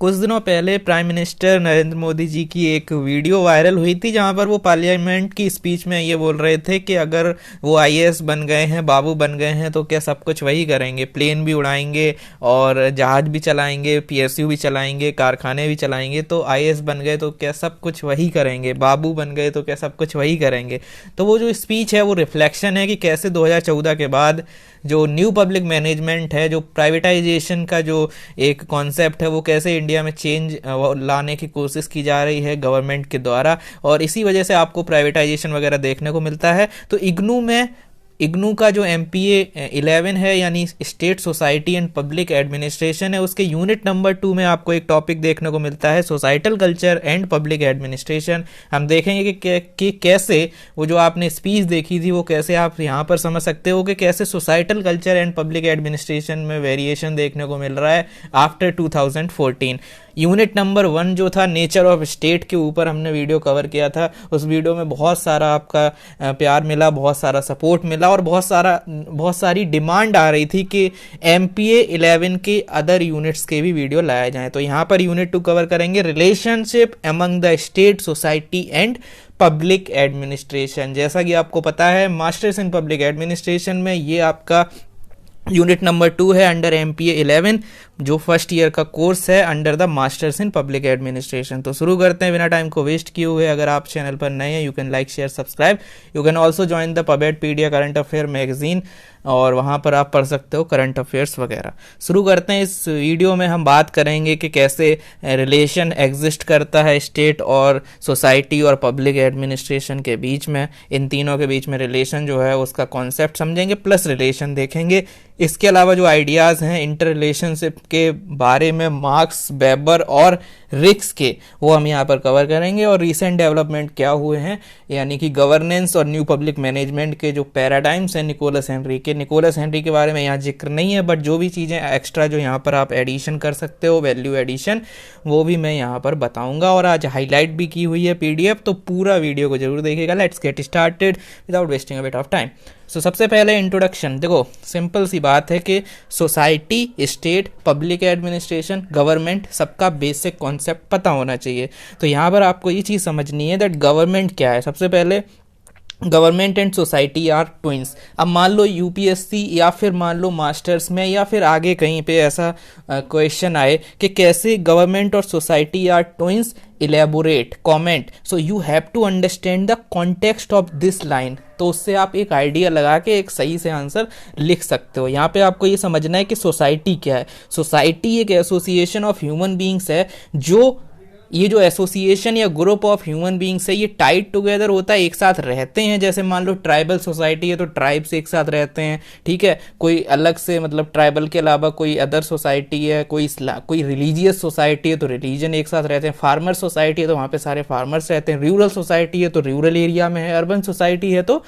कुछ दिनों पहले प्राइम मिनिस्टर नरेंद्र मोदी जी की एक वीडियो वायरल हुई थी जहां पर वो पार्लियामेंट की स्पीच में ये बोल रहे थे कि अगर वो आईएएस बन गए हैं, बाबू बन गए हैं, तो क्या सब कुछ वही करेंगे, प्लेन भी उड़ाएंगे और जहाज भी चलाएंगे, पीएसयू भी चलाएंगे, कारखाने भी चलाएंगे। तो आईएएस बन गए तो क्या सब कुछ वही करेंगे, बाबू बन गए तो क्या सब कुछ वही करेंगे। तो वो जो स्पीच है वो रिफ्लेक्शन है कि कैसे 2014 के बाद जो न्यू पब्लिक मैनेजमेंट है, जो प्राइवेटाइजेशन का जो एक कॉन्सेप्ट है, वो कैसे इंडिया में चेंज लाने की कोशिश की जा रही है गवर्नमेंट के द्वारा, और इसी वजह से आपको प्राइवेटाइजेशन वगैरह देखने को मिलता है। तो इग्नू का जो MPA 11 है, यानी state society and public administration है, उसके यूनिट नंबर 2 में आपको एक टॉपिक देखने को मिलता है, societal culture and public administration. हम देखेंगे कि कैसे वो जो आपने स्पीच देखी थी वो कैसे आप यहाँ पर समझ सकते हो कि कैसे societal culture and public administration में वेरिएशन देखने को मिल रहा है आफ्टर 2014। यूनिट नंबर 1 जो था नेचर ऑफ स्टेट के ऊपर हमने वीडियो कवर किया था। उस वीडियो में बहुत सारा आपका प्यार मिला, बहुत सारा सपोर्ट मिला और बहुत सारी डिमांड आ रही थी कि MPA 11 के अदर यूनिट्स के भी वीडियो लाए जाएं। तो यहाँ पर यूनिट 2 कवर करेंगे, relationship among the state, society and public administration. जैसा कि आपको पता है मास्टर्स इन पब्लिक एडमिनिस्ट्रेशन में ये आपका यूनिट नंबर 2 है अंडर MPA 11, जो फर्स्ट ईयर का कोर्स है under the masters in public administration. तो शुरू करते हैं बिना टाइम को वेस्ट किए हुए। अगर आप चैनल पर नए हैं, you can like share subscribe. You can also join the पबेडपीडिया करंट अफेयर मैगजीन, और वहाँ पर आप पढ़ सकते हो करंट अफेयर्स वगैरह। शुरू करते हैं। इस वीडियो में हम बात करेंगे कि कैसे रिलेशन एग्जिस्ट करता है स्टेट और सोसाइटी और पब्लिक एडमिनिस्ट्रेशन के बीच में। इन तीनों के बीच में रिलेशन जो है उसका कॉन्सेप्ट समझेंगे, प्लस रिलेशन देखेंगे। इसके अलावा जो आइडियाज़ हैं इंटर रिलेशनशिप के बारे में, मार्क्स, वेबर और रिक्स के, वो हम यहाँ पर कवर करेंगे। और रिसेंट डेवलपमेंट क्या हुए हैं, यानी कि गवर्नेंस और न्यू पब्लिक मैनेजमेंट के जो पैराडाइम्स हैं निकोलस हेनरी के बारे में यहाँ जिक्र नहीं है, बट जो भी चीज़ें एक्स्ट्रा जो यहाँ पर आप एडिशन कर सकते हो, वैल्यू एडिशन, वो भी मैं यहाँ पर बताऊँगा। और आज हाईलाइट भी की हुई है PDF, तो पूरा वीडियो को जरूर देखिएगा। Let's get started without wasting a bit of time. So सबसे पहले इंट्रोडक्शन। देखो, सिंपल सी बात है कि society, state, public administration, government, सबका बेसिक कॉन्सेप्ट पता होना चाहिए। तो यहाँ पर आपको ये चीज़ समझनी है दैट गवर्नमेंट क्या है। सबसे पहले government and society are twins. अब मान लो UPSC या फिर मान लो मास्टर्स में या फिर आगे कहीं पे ऐसा क्वेश्चन आए कि कैसे गवर्नमेंट और society are twins, elaborate, comment. So you have to understand the context of this line. तो उससे आप एक आइडिया लगा के एक सही से आंसर लिख सकते हो। यहाँ पे आपको ये समझना है कि सोसाइटी क्या है। सोसाइटी एक एसोसिएशन ऑफ ह्यूमन बींग्स है, जो ये जो एसोसिएशन या ग्रुप ऑफ ह्यूमन बींग्स है ये टाइड टुगेदर होता है, एक साथ रहते हैं। जैसे मान लो ट्राइबल सोसाइटी है तो ट्राइब्स एक साथ रहते हैं, ठीक है। कोई अलग से मतलब ट्राइबल के अलावा कोई अदर सोसाइटी है, कोई रिलीजियस सोसाइटी है तो रिलीजन एक साथ रहते हैं। फार्मर सोसाइटी है तो वहाँ पे सारे फार्मर्स रहते हैं। रूरल सोसाइटी है तो रूरल एरिया में है। अर्बन सोसाइटी है तो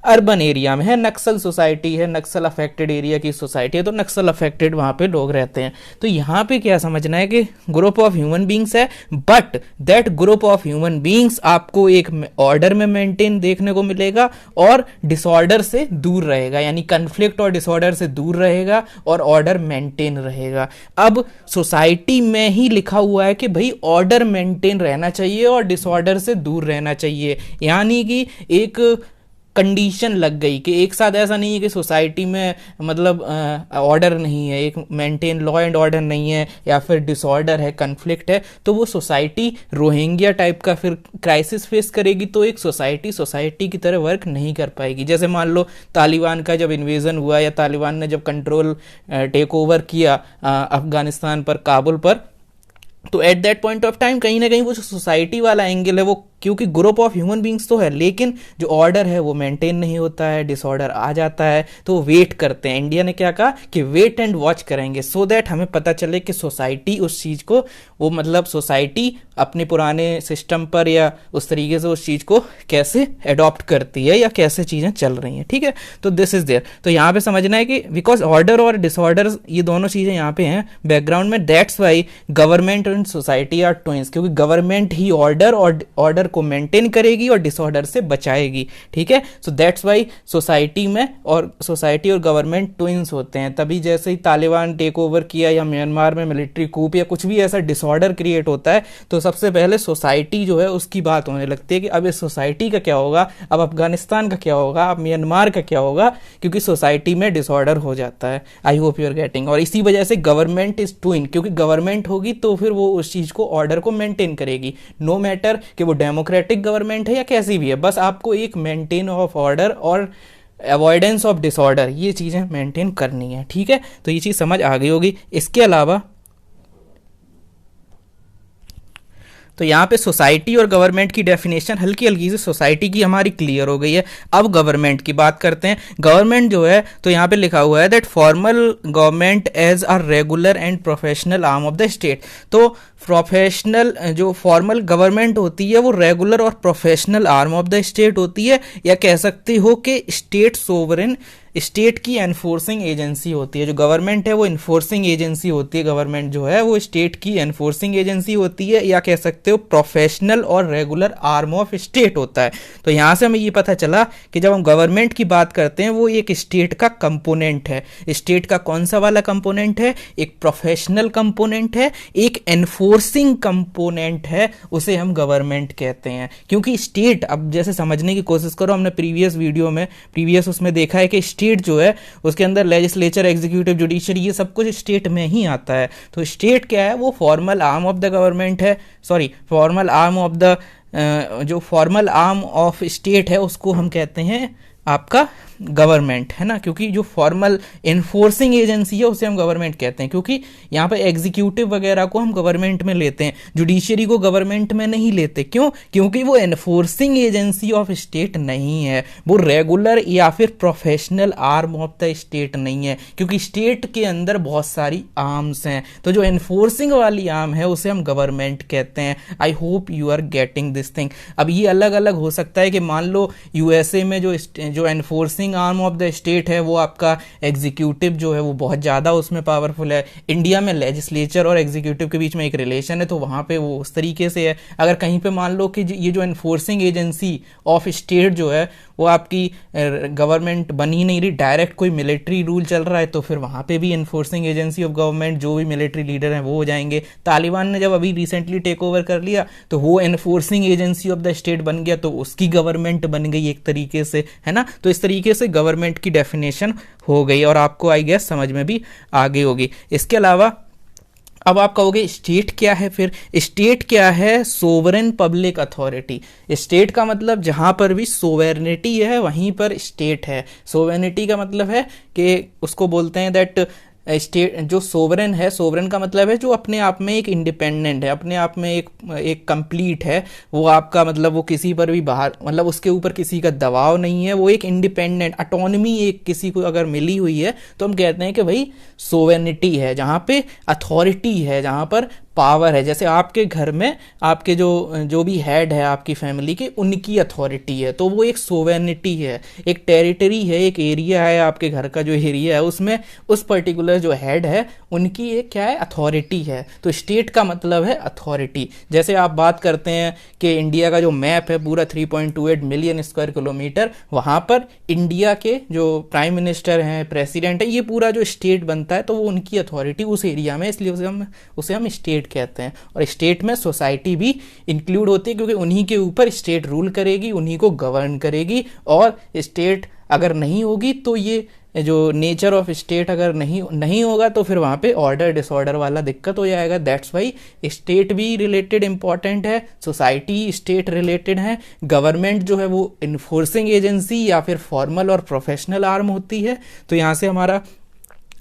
अर्बन एरिया में है। नक्सल सोसाइटी है, नक्सल अफेक्टेड एरिया की सोसाइटी है तो नक्सल अफेक्टेड वहाँ पे लोग रहते हैं। तो यहाँ पे क्या समझना है कि ग्रुप ऑफ ह्यूमन बींग्स है, but that group of human beings आपको एक ऑर्डर में मेंटेन देखने को मिलेगा और डिसऑर्डर से दूर रहेगा, यानी कन्फ्लिक्ट और डिसऑर्डर से दूर रहेगा और ऑर्डर मेंटेन रहेगा। अब सोसाइटी में ही लिखा हुआ है कि भाई ऑर्डर मेंटेन रहना चाहिए और डिसऑर्डर से दूर रहना चाहिए, यानी कि एक कंडीशन लग गई कि एक साथ ऐसा नहीं है कि सोसाइटी में मतलब ऑर्डर नहीं है, एक मेंटेन लॉ एंड ऑर्डर नहीं है या फिर डिसऑर्डर है, कन्फ्लिक्ट है, तो वो सोसाइटी रोहिंग्या टाइप का फिर क्राइसिस फेस करेगी। तो एक सोसाइटी की तरह वर्क नहीं कर पाएगी। जैसे मान लो तालिबान का जब इन्वेजन हुआ या तालिबान ने जब कंट्रोल टेक ओवर किया अफगानिस्तान पर, काबुल पर, तो at that point of time कहीं ना कहीं वो जो सोसाइटी वाला एंगल है वो, क्योंकि ग्रुप ऑफ ह्यूमन बींग्स तो है लेकिन जो ऑर्डर है वो मेंटेन नहीं होता है, डिसऑर्डर आ जाता है, तो वेट करते हैं। इंडिया ने क्या कहा कि वेट एंड वॉच करेंगे सो दैट हमें पता चले कि सोसाइटी उस चीज़ को, वो मतलब सोसाइटी अपने पुराने सिस्टम पर या उस तरीके से उस चीज़ को कैसे अडॉप्ट करती है या कैसे चीज़ें चल रही हैं, ठीक है। तो दिस इज देयर। तो यहाँ पे समझना है कि बिकॉज ऑर्डर और डिसऑर्डर ये दोनों चीज़ें यहाँ पे हैं बैकग्राउंड में, that's why government and society are twins, क्योंकि गवर्नमेंट ही ऑर्डर और ऑर्डर ऑर्डर को मेंटेन करेगी और डिसऑर्डर से बचाएगी, ठीक है। सो दैट्स वाई सोसाइटी में और सोसाइटी और गवर्नमेंट ट्विंस होते हैं। तभी जैसे ही तालिबान टेक ओवर किया या म्यांमार में मिलिट्री कूप या कुछ भी ऐसा डिसऑर्डर क्रिएट होता है तो सबसे पहले सोसाइटी जो है उसकी बात होने लगती है कि अब इस सोसाइटी का क्या होगा, अब अफगानिस्तान का क्या होगा, अब म्यांमार का क्या होगा, क्योंकि सोसाइटी में डिसऑर्डर हो जाता है। I hope you are getting. और इसी वजह से गवर्नमेंट इज ट्विन, क्योंकि गवर्नमेंट होगी तो फिर वो उस चीज को ऑर्डर को मेंटेन करेगी, नो मैटर कि वो डेमोक्रेटिक गवर्नमेंट है या कैसी भी है, बस आपको एक मेंटेन ऑफ ऑर्डर और अवॉइडेंस ऑफ डिसऑर्डर ये चीजें मेंटेन करनी है, ठीक है। तो ये चीज समझ आ गई होगी। इसके अलावा तो यहाँ पे सोसाइटी और गवर्नमेंट की डेफिनेशन हल्की हल्की से सोसाइटी की हमारी क्लियर हो गई है। अब गवर्नमेंट की बात करते हैं। गवर्नमेंट जो है तो यहाँ पे लिखा हुआ है that formal government as a regular and professional arm of the state. तो प्रोफेशनल जो फॉर्मल गवर्नमेंट होती है वो रेगुलर और professional arm of the state होती है, या कह सकते हो कि स्टेट सोवरेन, स्टेट की एनफोर्सिंग एजेंसी होती है। जो गवर्नमेंट है वो एनफोर्सिंग एजेंसी होती है, गवर्नमेंट जो है वो स्टेट की एनफोर्सिंग एजेंसी होती है, या कह सकते हो प्रोफेशनल और रेगुलर आर्म ऑफ स्टेट होता है। तो यहाँ से हमें ये पता चला कि जब हम गवर्नमेंट की बात करते हैं वो एक स्टेट का कंपोनेंट है। स्टेट का कौन सा वाला कंपोनेंट है? एक प्रोफेशनल कंपोनेंट है, एक एनफोर्सिंग कंपोनेंट है, उसे हम गवर्नमेंट कहते हैं। क्योंकि स्टेट, अब जैसे समझने की कोशिश करो, हमने प्रीवियस वीडियो में उसमें देखा है कि स्टेट जो है उसके अंदर लेजिस्लेचर, एग्जीक्यूटिव, जुडिशरी ये सब कुछ स्टेट में ही आता है। तो स्टेट क्या है? वो formal arm of the government है, sorry formal arm of the जो फॉर्मल आर्म ऑफ स्टेट है उसको हम कहते हैं आपका गवर्नमेंट, है ना। क्योंकि जो फॉर्मल एनफोर्सिंग एजेंसी है उसे हम गवर्नमेंट कहते हैं, क्योंकि यहाँ पे एग्जीक्यूटिव वगैरह को हम गवर्नमेंट में लेते हैं, जुडिशरी को गवर्नमेंट में नहीं लेते। क्यों? क्योंकि वो एनफोर्सिंग एजेंसी ऑफ स्टेट नहीं है, वो रेगुलर या फिर professional arm of the state नहीं है, क्योंकि स्टेट के अंदर बहुत सारी आर्म्स हैं। तो जो एनफोर्सिंग वाली आर्म है उसे हम गवर्नमेंट कहते हैं। I hope you are getting this thing. अब ये अलग अलग हो सकता है कि मान लो यूएसए में जो enforcing arm of the state है वो आपका एग्जीक्यूटिव जो है वो बहुत ज़्यादा उसमें पावरफुल है। इंडिया में लेजिस्लेचर और एग्जीक्यूटिव के बीच में एक रिलेशन है, तो वहाँ पे वो उस तरीके से है। अगर कहीं पे मान लो कि ये जो एनफोर्सिंग एजेंसी ऑफ स्टेट जो है वो आपकी गवर्नमेंट बन ही नहीं रही, डायरेक्ट कोई मिलिट्री रूल चल रहा है, तो फिर वहाँ पे भी एनफोर्सिंग एजेंसी ऑफ गवर्नमेंट जो भी मिलिट्री लीडर हैं वो हो जाएंगे। तालिबान ने जब अभी रिसेंटली टेक ओवर कर लिया तो वो enforcing agency of the state बन गया, तो उसकी गवर्नमेंट बन गई एक तरीके से, है ना। तो इस तरीके से गवर्नमेंट की डेफिनेशन हो गई और आपको आई गेस समझ में भी आ गई होगी। इसके अलावा अब आप कहोगे स्टेट क्या है? फिर स्टेट क्या है? Sovereign public authority. स्टेट का मतलब जहां पर भी सोवेरेनिटी है वहीं पर स्टेट है। सोवेरेनिटी का मतलब है कि उसको बोलते हैं दैट स्टेट जो सोवरेन है, सोवरेन का मतलब है जो अपने आप में एक इंडिपेंडेंट है, अपने आप में एक कंप्लीट है। वो आपका मतलब वो किसी पर भी बाहर, मतलब उसके ऊपर किसी का दबाव नहीं है, वो एक इंडिपेंडेंट अटोनमी एक किसी को अगर मिली हुई है तो हम कहते हैं कि भाई सोवेरेनिटी है, जहाँ पे अथॉरिटी है, जहाँ पर पावर है। जैसे आपके घर में आपके जो भी हेड है आपकी फैमिली के, उनकी अथॉरिटी है, तो वो एक सोवेरेनिटी है, एक टेरिटरी है, एक एरिया है, आपके घर का जो एरिया है उसमें उस पर्टिकुलर जो हेड है उनकी एक क्या है? अथॉरिटी है। तो स्टेट का मतलब है अथॉरिटी। जैसे आप बात करते हैं कि इंडिया का जो मैप है पूरा 3.28 मिलियन स्क्वायर किलोमीटर, वहाँ पर इंडिया के जो प्राइम मिनिस्टर हैं, प्रेसिडेंट है, ये पूरा जो स्टेट बनता है तो वो उनकी अथॉरिटी उस एरिया में, इसलिए उसे हम स्टेट कहते हैं। और स्टेट में सोसाइटी भी इंक्लूड होती है, क्योंकि उन्हीं के ऊपर स्टेट रूल करेगी, उन्हीं को गवर्न करेगी। और स्टेट अगर नहीं होगी तो ये जो नेचर ऑफ स्टेट अगर नहीं होगा तो फिर वहाँ पे ऑर्डर डिसऑर्डर वाला दिक्कत हो जाएगा। दैट्स वाई स्टेट भी रिलेटेड इंपॉर्टेंट है, सोसाइटी स्टेट रिलेटेड है, गवर्नमेंट जो है वो इन्फोर्सिंग एजेंसी या फिर फॉर्मल और प्रोफेशनल आर्म होती है। तो यहाँ से हमारा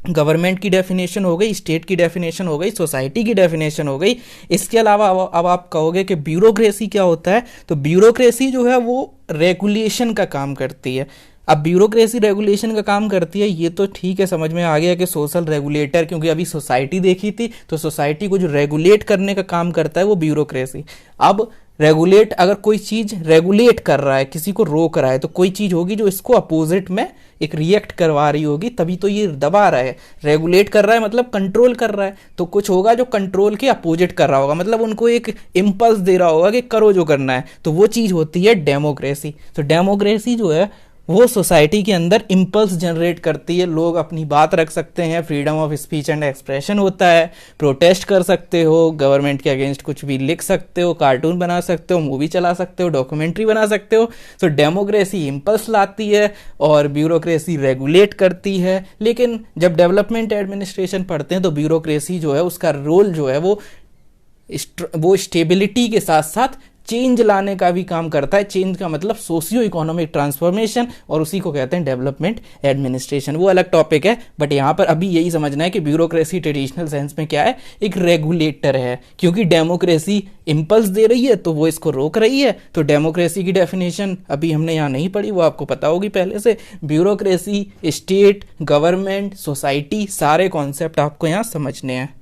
गवर्नमेंट की डेफिनेशन हो गई, स्टेट की डेफिनेशन हो गई, सोसाइटी की डेफिनेशन हो गई। इसके अलावा अब आप कहोगे कि ब्यूरोक्रेसी क्या होता है? तो ब्यूरोक्रेसी जो है वो रेगुलेशन का काम करती है। अब ब्यूरोक्रेसी रेगुलेशन का काम करती है, ये तो ठीक है, समझ में आ गया कि सोशल रेगुलेटर, क्योंकि अभी सोसाइटी देखी थी तो सोसाइटी को जो रेगुलेट करने का काम करता है वो ब्यूरोक्रेसी। अब रेगुलेट, अगर कोई चीज रेगुलेट कर रहा है, किसी को रोक रहा है, तो कोई चीज होगी जो इसको अपोजिट में एक रिएक्ट करवा रही होगी, तभी तो ये दबा रहा है। रेगुलेट कर रहा है मतलब कंट्रोल कर रहा है, तो कुछ होगा जो कंट्रोल के अपोजिट कर रहा होगा, मतलब उनको एक इम्पल्स दे रहा होगा कि करो जो करना है, तो वो चीज होती है डेमोक्रेसी। तो डेमोक्रेसी जो है वो सोसाइटी के अंदर इम्पल्स जनरेट करती है, लोग अपनी बात रख सकते हैं, freedom of speech and expression होता है, प्रोटेस्ट कर सकते हो, गवर्नमेंट के अगेंस्ट कुछ भी लिख सकते हो, कार्टून बना सकते हो, मूवी चला सकते हो, डॉक्यूमेंट्री बना सकते हो। सो डेमोक्रेसी इम्पल्स लाती है और ब्यूरोक्रेसी रेगुलेट करती है। लेकिन जब डेवलपमेंट एडमिनिस्ट्रेशन पढ़ते हैं तो ब्यूरोक्रेसी जो है उसका रोल जो है वो स्टेबिलिटी के साथ साथ चेंज लाने का भी काम करता है। चेंज का मतलब सोशियो इकोनॉमिक ट्रांसफॉर्मेशन, और उसी को कहते हैं डेवलपमेंट एडमिनिस्ट्रेशन। वो अलग टॉपिक है, बट यहाँ पर अभी यही समझना है कि ब्यूरोक्रेसी ट्रेडिशनल सेंस में क्या है, एक रेगुलेटर है, क्योंकि डेमोक्रेसी इम्पल्स दे रही है तो वो इसको रोक रही है। तो डेमोक्रेसी की डेफिनेशन अभी हमने यहाँ नहीं पढ़ी, वो आपको पता होगी पहले से। ब्यूरोक्रेसी, स्टेट, गवर्नमेंट, सोसाइटी, सारे कॉन्सेप्ट आपको यहाँ समझने हैं।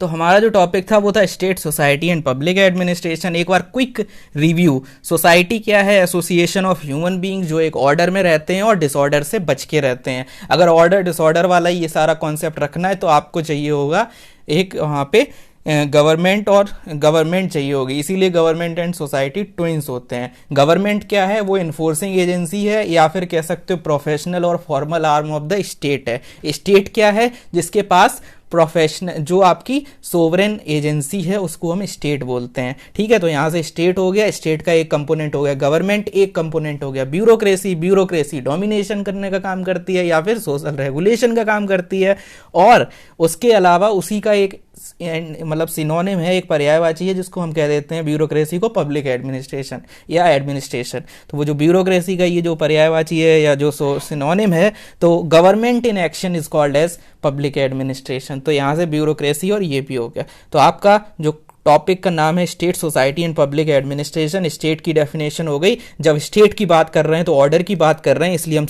तो हमारा जो टॉपिक था वो था state, society and public administration. एक बार क्विक रिव्यू। सोसाइटी क्या है? एसोसिएशन ऑफ ह्यूमन बीइंग जो एक ऑर्डर में रहते हैं और डिसऑर्डर से बच के रहते हैं। अगर ऑर्डर डिसऑर्डर वाला ये सारा कॉन्सेप्ट रखना है तो आपको चाहिए होगा एक वहाँ पे गवर्नमेंट और गवर्नमेंट चाहिए होगी, इसीलिए गवर्नमेंट एंड सोसाइटी ट्विंस होते हैं। गवर्नमेंट क्या है? वो इन्फोर्सिंग एजेंसी है, या फिर कह सकते हो प्रोफेशनल और formal arm of the state है। स्टेट क्या है? जिसके पास प्रोफेशनल, जो आपकी सोवरेन एजेंसी है उसको हम स्टेट बोलते हैं। ठीक है, तो यहाँ से स्टेट हो गया, स्टेट का एक कंपोनेंट हो गया, गवर्नमेंट एक कंपोनेंट हो गया। ब्यूरोक्रेसी डोमिनेशन करने का काम करती है या फिर सोशल रेगुलेशन का काम करती है। और उसके अलावा उसी का एक मतलब सिनोनिम है, एक पर्यायवाची है, जिसको हम कह देते हैं ब्यूरोक्रेसी को पब्लिक एडमिनिस्ट्रेशन या एडमिनिस्ट्रेशन। तो वो जो ब्यूरोक्रेसी का ये जो पर्यायवाची है या जो सिनोनिम है, तो government in action is called as public administration. तो यहाँ से ब्यूरोक्रेसी और ये भी हो गया। तो आपका जो टॉपिक का नाम है state, society and public administration. State की डेफिनेशन हो गई। जब स्टेट की बात कर रहे हैं तो ऑर्डर की बात कर रहे हैं, इसलिए हम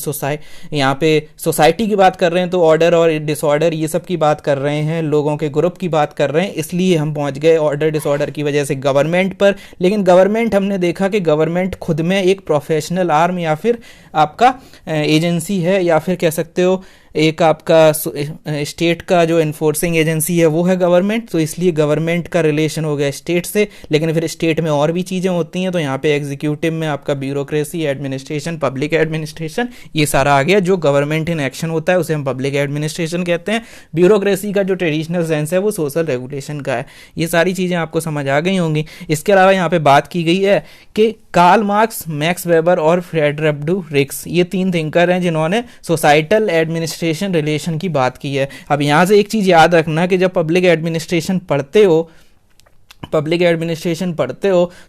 यहाँ पे सोसाइटी की बात कर रहे हैं तो ऑर्डर और डिसऑर्डर ये सब की बात कर रहे हैं, लोगों के ग्रुप की बात कर रहे हैं, इसलिए हम पहुंच गए ऑर्डर डिसऑर्डर की वजह से गवर्नमेंट पर। लेकिन गवर्नमेंट हमने देखा कि गवर्नमेंट खुद में एक प्रोफेशनल आर्म या फिर आपका एजेंसी है, या फिर कह सकते हो एक आपका स्टेट का जो इन्फोर्सिंग एजेंसी है वो है गवर्नमेंट। तो इसलिए गवर्नमेंट का रिलेशन हो गया स्टेट से। लेकिन फिर स्टेट में और भी चीज़ें होती हैं, तो यहाँ पे एग्जीक्यूटिव में आपका ब्यूरोक्रेसी, एडमिनिस्ट्रेशन, पब्लिक एडमिनिस्ट्रेशन, ये सारा आ गया। जो गवर्नमेंट इन एक्शन होता है उसे हम पब्लिक एडमिनिस्ट्रेशन कहते हैं। ब्यूरोक्रेसी का जो ट्रेडिशनल सेंस है वो सोशल रेगुलेशन का है। ये सारी चीज़ें आपको समझ आ गई होंगी। इसके अलावा यहाँ पे बात की गई है कि कार्ल मार्क्स, मैक्स वेबर और फ्रेडरिक रिक्स, ये 3 थिंकर हैं जिन्होंने सोसाइटल एडमिनिस्ट्रेशन रिलेशन की बात की है। अब यहाँ से एक चीज़ याद रखना कि जब पब्लिक एडमिनिस्ट्रेशन पढ़ते हो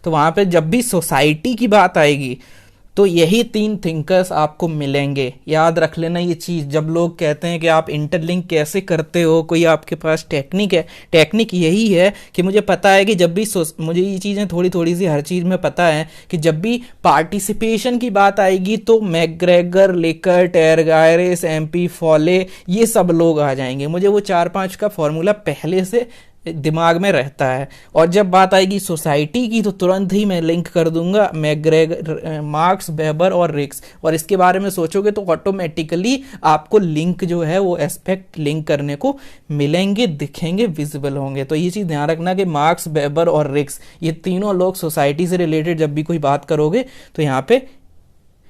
तो वहाँ पे जब भी सोसाइटी की बात आएगी तो यही 3 थिंकर्स आपको मिलेंगे। याद रख लेना ये चीज़। जब लोग कहते हैं कि आप इंटरलिंक कैसे करते हो, कोई आपके पास टेक्निक है, टेक्निक यही है कि मुझे पता है कि जब भी मुझे ये चीज़ें थोड़ी सी हर चीज़ में पता है कि जब भी पार्टिसिपेशन की बात आएगी तो मैकग्रेगर, लेकर्ट, एरगायरेस, MP फॉले, ये सब लोग आ जाएंगे। मुझे वो 4-5 का फॉर्मूला पहले से दिमाग में रहता है। और जब बात आएगी सोसाइटी की तो तुरंत ही मैं लिंक कर दूंगा मैकग्रेगर, मार्क्स, वेबर और रिक्स। और इसके बारे में सोचोगे तो ऑटोमेटिकली आपको लिंक जो है वो एस्पेक्ट लिंक करने को मिलेंगे, दिखेंगे, विजिबल होंगे। तो ये चीज़ ध्यान रखना कि मार्क्स, वेबर और रिक्स, ये तीनों लोग सोसाइटी से रिलेटेड जब भी कोई बात करोगे तो यहाँ पे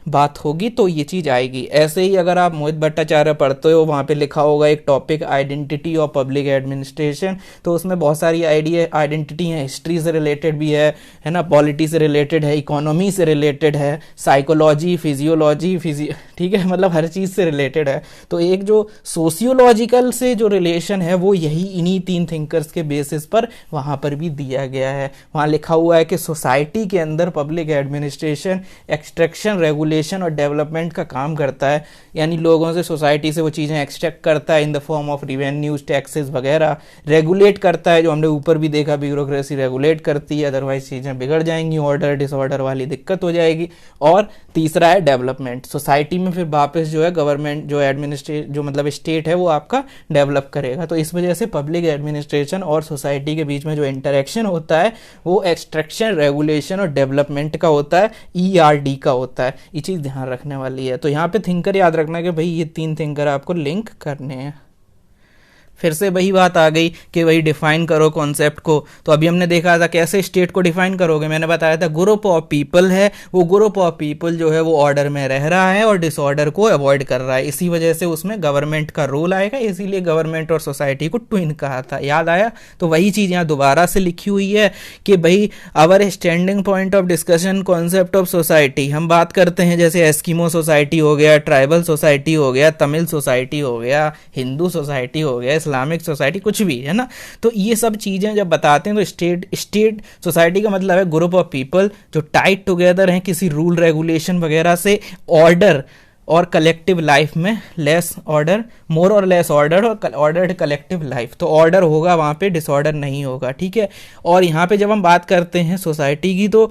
बात होगी तो ये चीज़ आएगी। ऐसे ही अगर आप मोहित भट्टाचार्य पढ़ते हो, वहाँ पे लिखा होगा एक topic identity of public administration, तो उसमें बहुत सारी आइडेंटिटी है, हिस्ट्री से रिलेटेड भी है ना, पॉलिटी से रिलेटेड है, इकोनॉमी से रिलेटेड है, साइकोलॉजी, फिजियोलॉजी, ठीक है, मतलब हर चीज़ से रिलेटेड है। तो एक जो सोशियोलॉजिकल से जो रिलेशन है वो यही इन्हीं 3 थिंकर्स के बेसिस पर वहाँ पर भी दिया गया है। वहाँ लिखा हुआ है कि सोसाइटी के अंदर public administration, extraction, regulation regulation और डेवलपमेंट का काम करता है, यानी लोगों से, सोसाइटी से वो चीज़ें एक्सट्रैक्ट करता है in the form of revenues, taxes वगैरह, रेगुलेट करता है, जो हमने ऊपर भी देखा ब्यूरोक्रेसी रेगुलेट करती है, अदरवाइज चीज़ें बिगड़ जाएंगी, ऑर्डर डिसऑर्डर वाली दिक्कत हो जाएगी। और तीसरा है डेवलपमेंट, सोसाइटी में फिर वापस जो है गवर्नमेंट जो एडमिनिस्ट्रेट जो मतलब स्टेट है वो आपका डेवलप करेगा। तो इस वजह से पब्लिक एडमिनिस्ट्रेशन और सोसाइटी के बीच में जो इंटरेक्शन होता है वो एक्सट्रैक्शन, रेगुलेशन और डेवलपमेंट का होता है, ERD का होता है। ये चीज़ ध्यान रखने वाली है। तो यहाँ पे थिंकर याद रखना कि भाई ये 3 थिंकर आपको लिंक करने हैं। फिर से वही बात आ गई कि वही डिफाइन करो कॉन्सेप्ट को। तो अभी हमने देखा था कैसे स्टेट को डिफाइन करोगे, मैंने बताया था ग्रुप ऑफ पीपल है, वो ग्रुप ऑफ पीपल जो है वो ऑर्डर में रह रहा है और डिसऑर्डर को अवॉइड कर रहा है, इसी वजह से उसमें गवर्नमेंट का रोल आएगा, इसीलिए गवर्नमेंट और सोसाइटी को ट्विन कहा था, याद आया। तो वही चीज़ यहाँ दोबारा से लिखी हुई है कि भाई our standing point of discussion concept of society, हम बात करते हैं जैसे एस्किमो सोसाइटी हो गया, ट्राइबल सोसाइटी हो गया, तमिल सोसाइटी हो गया, हिंदू सोसाइटी हो गया, इस्लामिक सोसाइटी, कुछ भी है ना। तो ये सब चीजें जब बताते हैं तो स्टेट सोसाइटी का मतलब है ग्रुप ऑफ पीपल जो टाइड टुगेदर हैं किसी रूल रेगुलेशन वगैरह से, ऑर्डर और कलेक्टिव लाइफ में लेस ऑर्डर, मोर और लेस ऑर्डर और ऑर्डर्ड कलेक्टिव लाइफ। तो ऑर्डर होगा वहाँ पे, डिसऑर्डर नहीं होगा, ठीक है। और यहाँ पे जब हम बात करते हैं सोसाइटी की तो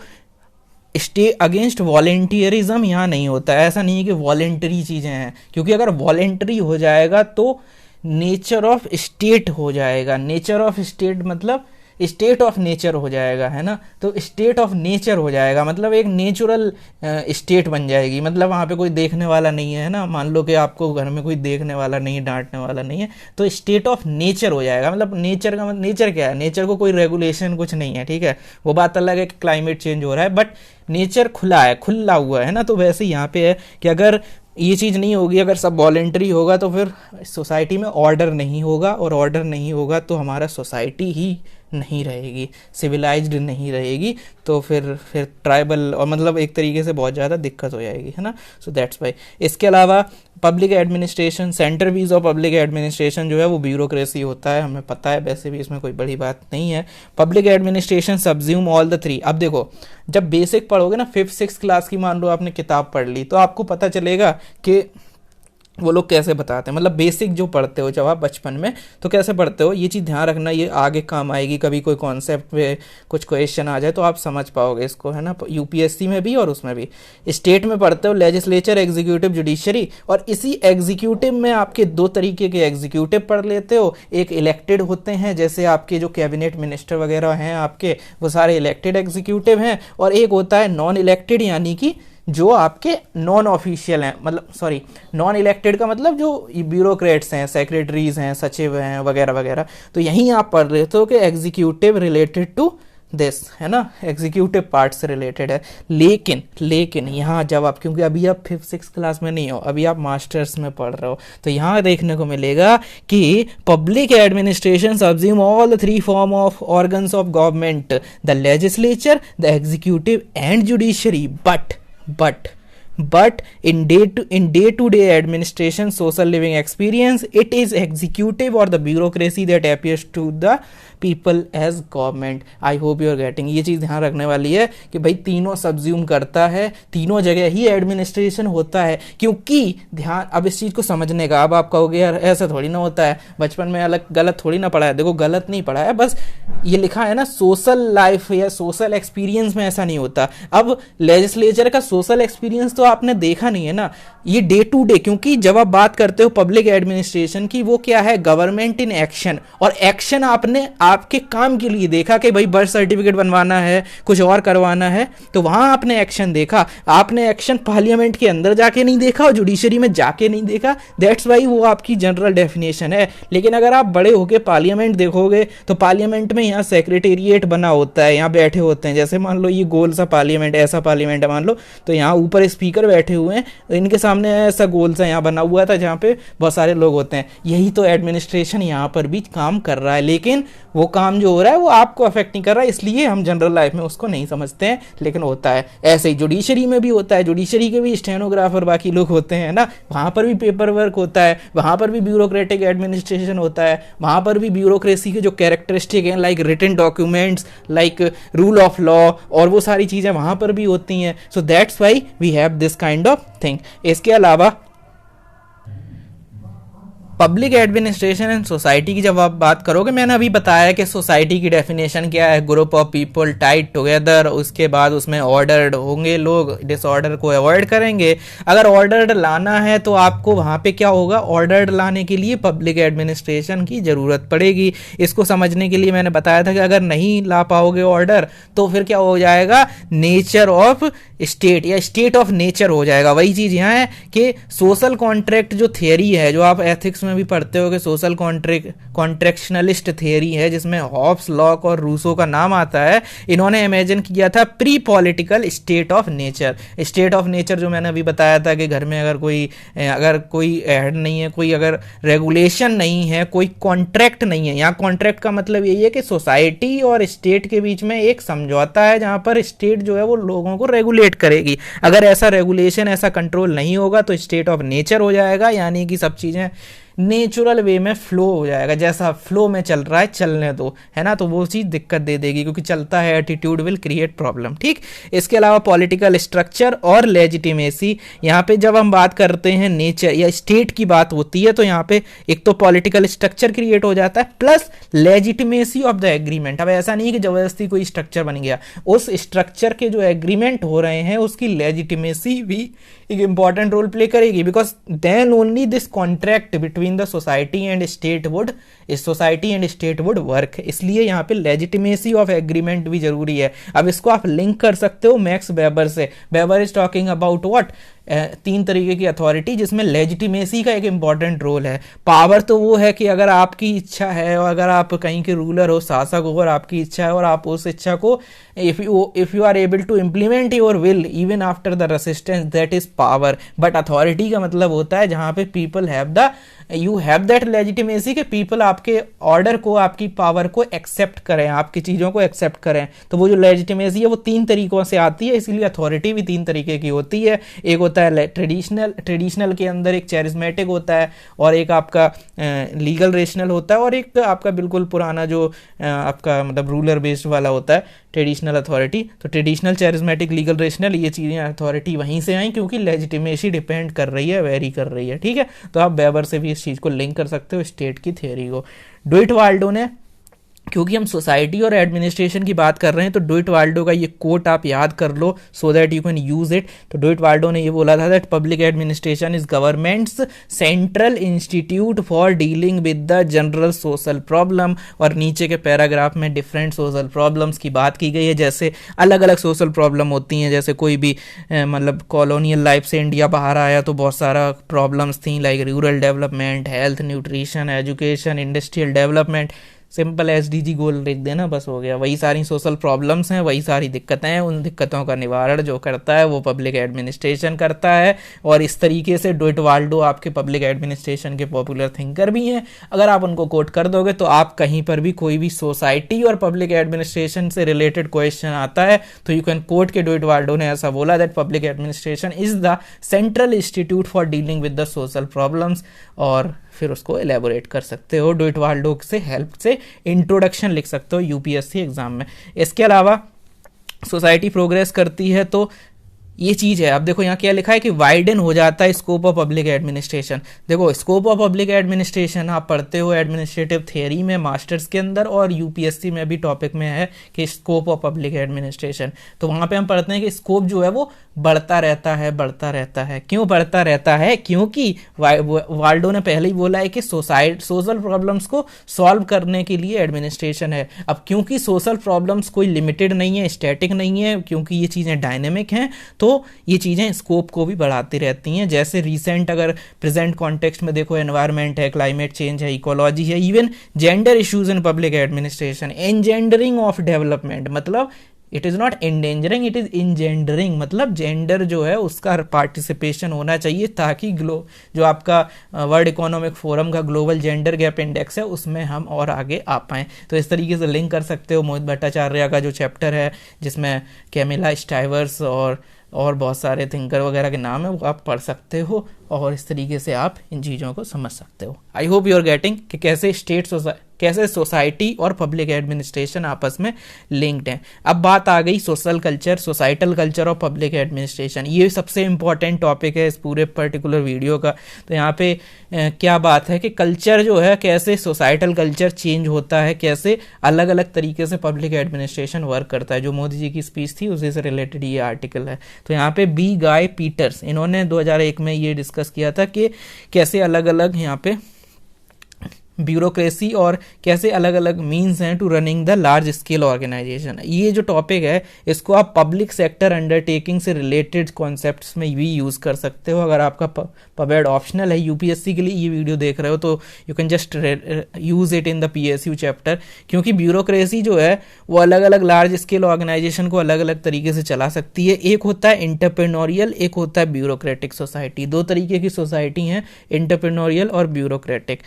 स्टे अगेंस्ट वॉलेंटियरिज्म यहाँ नहीं होता है। ऐसा नहीं है कि वॉलेंटरी चीज़ें हैं, क्योंकि अगर वॉलेंटरी हो जाएगा तो नेचर ऑफ स्टेट हो जाएगा। नेचर ऑफ स्टेट मतलब स्टेट ऑफ नेचर हो जाएगा, है ना। तो स्टेट ऑफ नेचर हो जाएगा मतलब एक नेचुरल स्टेट बन जाएगी, मतलब वहाँ पे कोई देखने वाला नहीं है ना। मान लो कि आपको घर में कोई देखने वाला नहीं है, डांटने वाला नहीं है, तो स्टेट ऑफ नेचर हो जाएगा। मतलब नेचर का नेचर क्या है, नेचर को कोई रेगुलेशन कुछ नहीं है, ठीक है। वो बात अलग है कि क्लाइमेट चेंज हो रहा है, बट नेचर खुला है, खुला हुआ है ना। तो वैसे यहाँ पे है कि अगर ये चीज़ नहीं होगी, अगर सब वॉलेंटरी होगा तो फिर सोसाइटी में ऑर्डर नहीं होगा, और ऑर्डर नहीं होगा तो हमारा सोसाइटी ही नहीं रहेगी, सिविलाइज्ड नहीं रहेगी। तो फिर ट्राइबल और मतलब एक तरीके से बहुत ज़्यादा दिक्कत हो जाएगी, है ना। So that's why. इसके अलावा public administration, centrepiece of public administration जो है वो ब्यूरोक्रेसी होता है, हमें पता है, वैसे भी इसमें कोई बड़ी बात नहीं है। Public administration subsume all the 3। अब देखो जब बेसिक पढ़ोगे ना, 5th 6th क्लास की मान लो आपने किताब पढ़ ली, तो आपको पता चलेगा कि वो लोग कैसे बताते हैं। मतलब बेसिक जो पढ़ते हो जब आप बचपन में, तो कैसे पढ़ते हो, ये चीज़ ध्यान रखना, ये आगे काम आएगी। कभी कोई कॉन्सेप्ट पे कुछ क्वेश्चन आ जाए तो आप समझ पाओगे इसको, है ना। UPSC में भी और उसमें भी। स्टेट में पढ़ते हो लेजिस्लेचर, एग्जीक्यूटिव, जुडिशरी, और इसी एग्जीक्यूटिव में आपके 2 तरीके के एग्जीक्यूटिव पढ़ लेते हो। एक इलेक्टेड होते हैं, जैसे आपके जो कैबिनेट मिनिस्टर वगैरह हैं आपके, वो सारे इलेक्टेड एग्जीक्यूटिव हैं, और एक होता है नॉन इलेक्टेड, यानी कि जो आपके नॉन ऑफिशियल हैं, मतलब सॉरी नॉन इलेक्टेड का मतलब जो ब्यूरोक्रेट्स हैं, सेक्रेटरीज हैं, सचिव हैं वगैरह वगैरह। तो यहीं आप पढ़ रहे हो कि एग्जीक्यूटिव रिलेटेड टू दिस, है ना, एग्जीक्यूटिव पार्ट से रिलेटेड है। लेकिन यहाँ जब आप, क्योंकि अभी आप 5th 6th क्लास में नहीं हो, अभी आप मास्टर्स में पढ़ रहे हो, तो यहाँ देखने को मिलेगा कि public administration subsume all the 3 form of organs of government, the legislature, the executive and judiciary, but in day-to-day administration, social living experience, it is executive or the bureaucracy that appears to the people as government. I hope you are getting। ये चीज़ ध्यान रखने वाली है कि भाई तीनों subsume करता है, तीनों जगह ही एडमिनिस्ट्रेशन होता है। क्योंकि ध्यान, अब इस चीज़ को समझने का, अब आप कहोगे यार ऐसा थोड़ी ना होता है, बचपन में अलग गलत थोड़ी ना पढ़ा है। देखो गलत नहीं पढ़ा है, बस ये लिखा है ना सोशल लाइफ या सोशल एक्सपीरियंस में, ऐसा नहीं होता। अब लेजिस्लेचर का सोशल एक्सपीरियंस तो आपने देखा नहीं है ना, ये डे टू डे। क्योंकि जब आप बात करते हो पब्लिक एडमिनिस्ट्रेशन की, वो क्या है, गवर्नमेंट इन एक्शन। और एक्शन आपने आपके काम के लिए देखा कि भाई बर्थ सर्टिफिकेट बनवाना है, कुछ और करवाना है, तो वहां आपने एक्शन देखा। आपने एक्शन पार्लियामेंट के अंदर जाके नहीं देखा और जुडिशरी में जाके नहीं देखा, दैट्स वाई वो आपकी जनरल डेफिनेशन है। लेकिन अगर आप बड़े होके पार्लियामेंट देखोगे तो पार्लियामेंट में यहाँ सेक्रेटेरिएट बना होता है, यहाँ बैठे होते हैं। जैसे मान लो ये गोल सा पार्लियामेंट, ऐसा पार्लियामेंट है मान लो, तो यहाँ ऊपर स्पीकर बैठे हुए हैं, इनके सामने ऐसा गोल सा यहाँ बना हुआ था जहाँ पे बहुत सारे लोग होते हैं। यही तो एडमिनिस्ट्रेशन यहाँ पर भी काम कर रहा है, लेकिन वो काम जो हो रहा है वो आपको अफेक्ट नहीं कर रहा है, इसलिए हम जनरल लाइफ में उसको नहीं समझते हैं, लेकिन होता है। ऐसे ही जुडिशरी में भी होता है, जुडिशरी के भी स्टेनोग्राफर बाकी लोग होते हैं ना, वहाँ पर भी पेपर वर्क होता है, वहाँ पर भी ब्यूरोक्रेटिक एडमिनिस्ट्रेशन होता है, वहाँ पर भी ब्यूरोक्रेसी के जो कैरेक्टरिस्टिक हैं like written documents, like rule of law, और वो सारी चीज़ें वहाँ पर भी होती हैं। So that's why we have this kind of thing. इसके अलावा पब्लिक एडमिनिस्ट्रेशन एंड सोसाइटी की जब आप बात करोगे, मैंने अभी बताया कि सोसाइटी की डेफिनेशन क्या है, group of people Tide together, उसके बाद उसमें ऑर्डर्ड होंगे लोग, डिसऑर्डर को अवॉइड करेंगे। अगर ऑर्डर्ड लाना है तो आपको वहाँ पे क्या होगा, ऑर्डर्ड लाने के लिए पब्लिक एडमिनिस्ट्रेशन की ज़रूरत पड़ेगी। इसको समझने के लिए मैंने बताया था कि अगर नहीं ला पाओगे ऑर्डर तो फिर क्या हो जाएगा, नेचर ऑफ स्टेट या स्टेट ऑफ नेचर हो जाएगा। वही चीज़ यहाँ है कि सोशल कॉन्ट्रैक्ट जो थियरी है, जो आप एथिक्स में भी पढ़ते हो कि सोशल कॉन्ट्रैक्शनलिस्ट थियरी है, जिसमें हॉब्स, लॉक और रूसो का नाम आता है, इन्होंने इमेजिन किया था pre political state of nature. State of nature जो मैंने अभी बताया था कि घर में अगर कोई ऐड नहीं है, कोई अगर रेगुलेशन नहीं है, कोई कॉन्ट्रैक्ट नहीं है। यहाँ कॉन्ट्रैक्ट का मतलब यही है कि सोसाइटी और स्टेट के बीच में एक समझौता है जहाँ पर स्टेट जो है वो लोगों को रेगुलेट करेगी। अगर ऐसा रेगुलेशन, ऐसा कंट्रोल नहीं होगा तो स्टेट ऑफ नेचर हो जाएगा, यानी कि सब चीज़ें नेचुरल वे में फ्लो हो जाएगा, जैसा फ्लो में चल रहा है चलने दो, है ना, तो वो चीज़ दिक्कत दे देगी, क्योंकि चलता है एटीट्यूड विल क्रिएट प्रॉब्लम। ठीक, इसके अलावा पॉलिटिकल स्ट्रक्चर और लेजिटिमेसी, यहाँ पे जब हम बात करते हैं नेचर या स्टेट की बात होती है तो यहाँ पे एक तो पॉलिटिकल स्ट्रक्चर क्रिएट हो जाता है plus legitimacy of the agreement. अब ऐसा नहीं कि जबरदस्ती कोई स्ट्रक्चर बन गया, उस स्ट्रक्चर के जो एग्रीमेंट हो रहे हैं उसकी लेजिटिमेसी भी एक इंपॉर्टेंट रोल प्ले करेगी, because then only this contract between the society and state would work. इसलिए यहाँ पे लेजिटिमेसी ऑफ एग्रीमेंट भी जरूरी है। अब इसको आप लिंक कर सकते हो मैक्स वेबर से। Weber is talking about what, 3 तरीके की अथॉरिटी जिसमें लेजिटिमेसी का एक इंपॉर्टेंट रोल है। पावर तो वो है कि अगर आपकी इच्छा है और अगर आप कहीं के रूलर हो, शासक हो, और आपकी इच्छा है और आप उस इच्छा को if you are able to implement your will even after the resistance, that is power. But authority का मतलब होता है जहां पे people you have that legitimacy कि पीपल आपके ऑर्डर को, आपकी पावर को एक्सेप्ट करें, आपकी चीज़ों को एक्सेप्ट करें। तो वो जो लेजिटिमेसी है वो 3 तरीकों से आती है, इसलिए अथॉरिटी भी 3 तरीके की होती है। एक होता है ट्रेडिशनल के अंदर एक चैरिस्मेटिक होता है, और एक आपका लीगल रेशनल होता है, और एक आपका बिल्कुल पुराना जो आपका मतलब रूलर बेस्ड वाला होता है ट्रेडिशनल अथॉरिटी। तो ट्रेडिशनल, चैरिस्मेटिक, लीगल रेशनल, ये चीज़ें अथॉरिटी वहीं से आई क्योंकि लेजिटिमेसी डिपेंड कर रही है, वेरी कर रही है। ठीक है, तो आप वेबर से भी इस चीज़ को लिंक कर सकते हो स्टेट की थियरी को। डुइट वाल्डो ने, क्योंकि हम सोसाइटी और एडमिनिस्ट्रेशन की बात कर रहे हैं तो डुइट वाल्डो का ये कोट आप याद कर लो so that you can use it. तो डुइट वाल्डो ने ये बोला था that public administration is government's central institute for dealing with the general social problem. और नीचे के पैराग्राफ में डिफरेंट सोशल प्रॉब्लम्स की बात की गई है, जैसे अलग अलग सोशल प्रॉब्लम होती हैं। जैसे कोई भी मतलब कॉलोनियल लाइफ से इंडिया बाहर आया तो बहुत सारा प्रॉब्लम्स थी, like rural development, health, nutrition, education, industrial development. Simple SDG goal लिख देना, बस हो गया। वही सारी सोशल प्रॉब्लम्स हैं, वही सारी दिक्कतें हैं। उन दिक्कतों का निवारण जो करता है वो पब्लिक एडमिनिस्ट्रेशन करता है। और इस तरीके से डुइट वाल्डो आपके पब्लिक एडमिनिस्ट्रेशन के पॉपुलर थिंकर भी हैं। अगर आप उनको कोट कर दोगे तो आप कहीं पर भी कोई भी सोसाइटी और पब्लिक एडमिनिस्ट्रेशन से रिलेटेड क्वेश्चन आता है तो यू कैन कोट के डुइट वाल्डो ने ऐसा बोला that public administration is the central institute for dealing with the social problems. और फिर उसको एलेबोरेट कर सकते हो डुइट वाल्डो से हेल्प से, इंट्रोडक्शन लिख सकते हो यूपीएससी एग्जाम में। इसके अलावा सोसाइटी प्रोग्रेस करती है तो ये चीज़ है। अब देखो यहाँ क्या लिखा है कि वाइडन हो जाता है स्कोप ऑफ पब्लिक एडमिनिस्ट्रेशन। देखो स्कोप ऑफ पब्लिक एडमिनिस्ट्रेशन आप पढ़ते हो एडमिनिस्ट्रेटिव थियरी में मास्टर्स के अंदर, और यूपीएससी में भी टॉपिक में है कि स्कोप ऑफ पब्लिक एडमिनिस्ट्रेशन। तो वहाँ पे हम पढ़ते हैं कि स्कोप जो है वो बढ़ता रहता है। क्यों बढ़ता रहता है? क्योंकि वाल्डो ने पहले ही बोला है कि सोशल प्रॉब्लम्स को सॉल्व करने के लिए एडमिनिस्ट्रेशन है। अब क्योंकि सोशल प्रॉब्लम्स कोई लिमिटेड नहीं है, स्टैटिक नहीं है, क्योंकि ये चीज़ें डायनेमिक हैं, तो ये चीज़ें स्कोप को भी बढ़ाती रहती हैं। जैसे रिसेंट अगर प्रेजेंट कॉन्टेक्स्ट में देखो, एनवायरनमेंट है, क्लाइमेट चेंज है, इकोलॉजी है, even gender issues in public administration, engendering of development, मतलब it is not endangering, it is engendering, मतलब जेंडर जो है उसका पार्टिसिपेशन होना चाहिए ताकि जो आपका वर्ल्ड इकोनॉमिक फोरम का ग्लोबल जेंडर गैप इंडेक्स है उसमें हम और आगे आ पाएँ। तो इस तरीके से लिंक कर सकते हो मोहित भट्टाचार्य का जो चैप्टर है जिसमें कैमिला स्टाइवर्स और बहुत सारे थिंकर वगैरह के नाम है, वो आप पढ़ सकते हो और इस तरीके से आप इन चीज़ों को समझ सकते हो। I hope you are getting कि कैसे सोसाइटी और पब्लिक एडमिनिस्ट्रेशन आपस में लिंक्ड हैं। अब बात आ गई सोशल कल्चर, सोसाइटल कल्चर और पब्लिक एडमिनिस्ट्रेशन। ये सबसे इंपॉर्टेंट टॉपिक है इस पूरे पर्टिकुलर वीडियो का। तो यहाँ पे क्या बात है कि कल्चर जो है, कैसे सोसाइटल कल्चर चेंज होता है, कैसे अलग अलग तरीके से पब्लिक एडमिनिस्ट्रेशन वर्क करता है। जो मोदी जी की स्पीच थी उसी से रिलेटेड ये आर्टिकल है। तो यहाँ पे बी गाय पीटर्स, इन्होंने 2001 में ये डिस्कस किया था कि कैसे अलग अलग यहाँ पे ब्यूरोक्रेसी और कैसे अलग अलग मीन्स हैं to running the large scale organisation. ये जो टॉपिक है इसको आप पब्लिक सेक्टर अंडरटेकिंग से रिलेटेड कॉन्सेप्ट्स में भी यूज़ कर सकते हो। अगर आपका पबेड ऑप्शनल है यूपीएससी के लिए ये वीडियो देख रहे हो तो you can just use it in the PSU chapter, क्योंकि ब्यूरोक्रेसी जो है वो अलग अलग लार्ज स्केल ऑर्गेनाइजेशन को अलग अलग तरीके से चला सकती है। एक होता है इंटरप्रेन्योरियल, एक होता है ब्यूरोक्रेटिक सोसाइटी। दो तरीके की सोसाइटी हैं, इंटरप्रेन्योरियल और ब्यूरोक्रेटिक।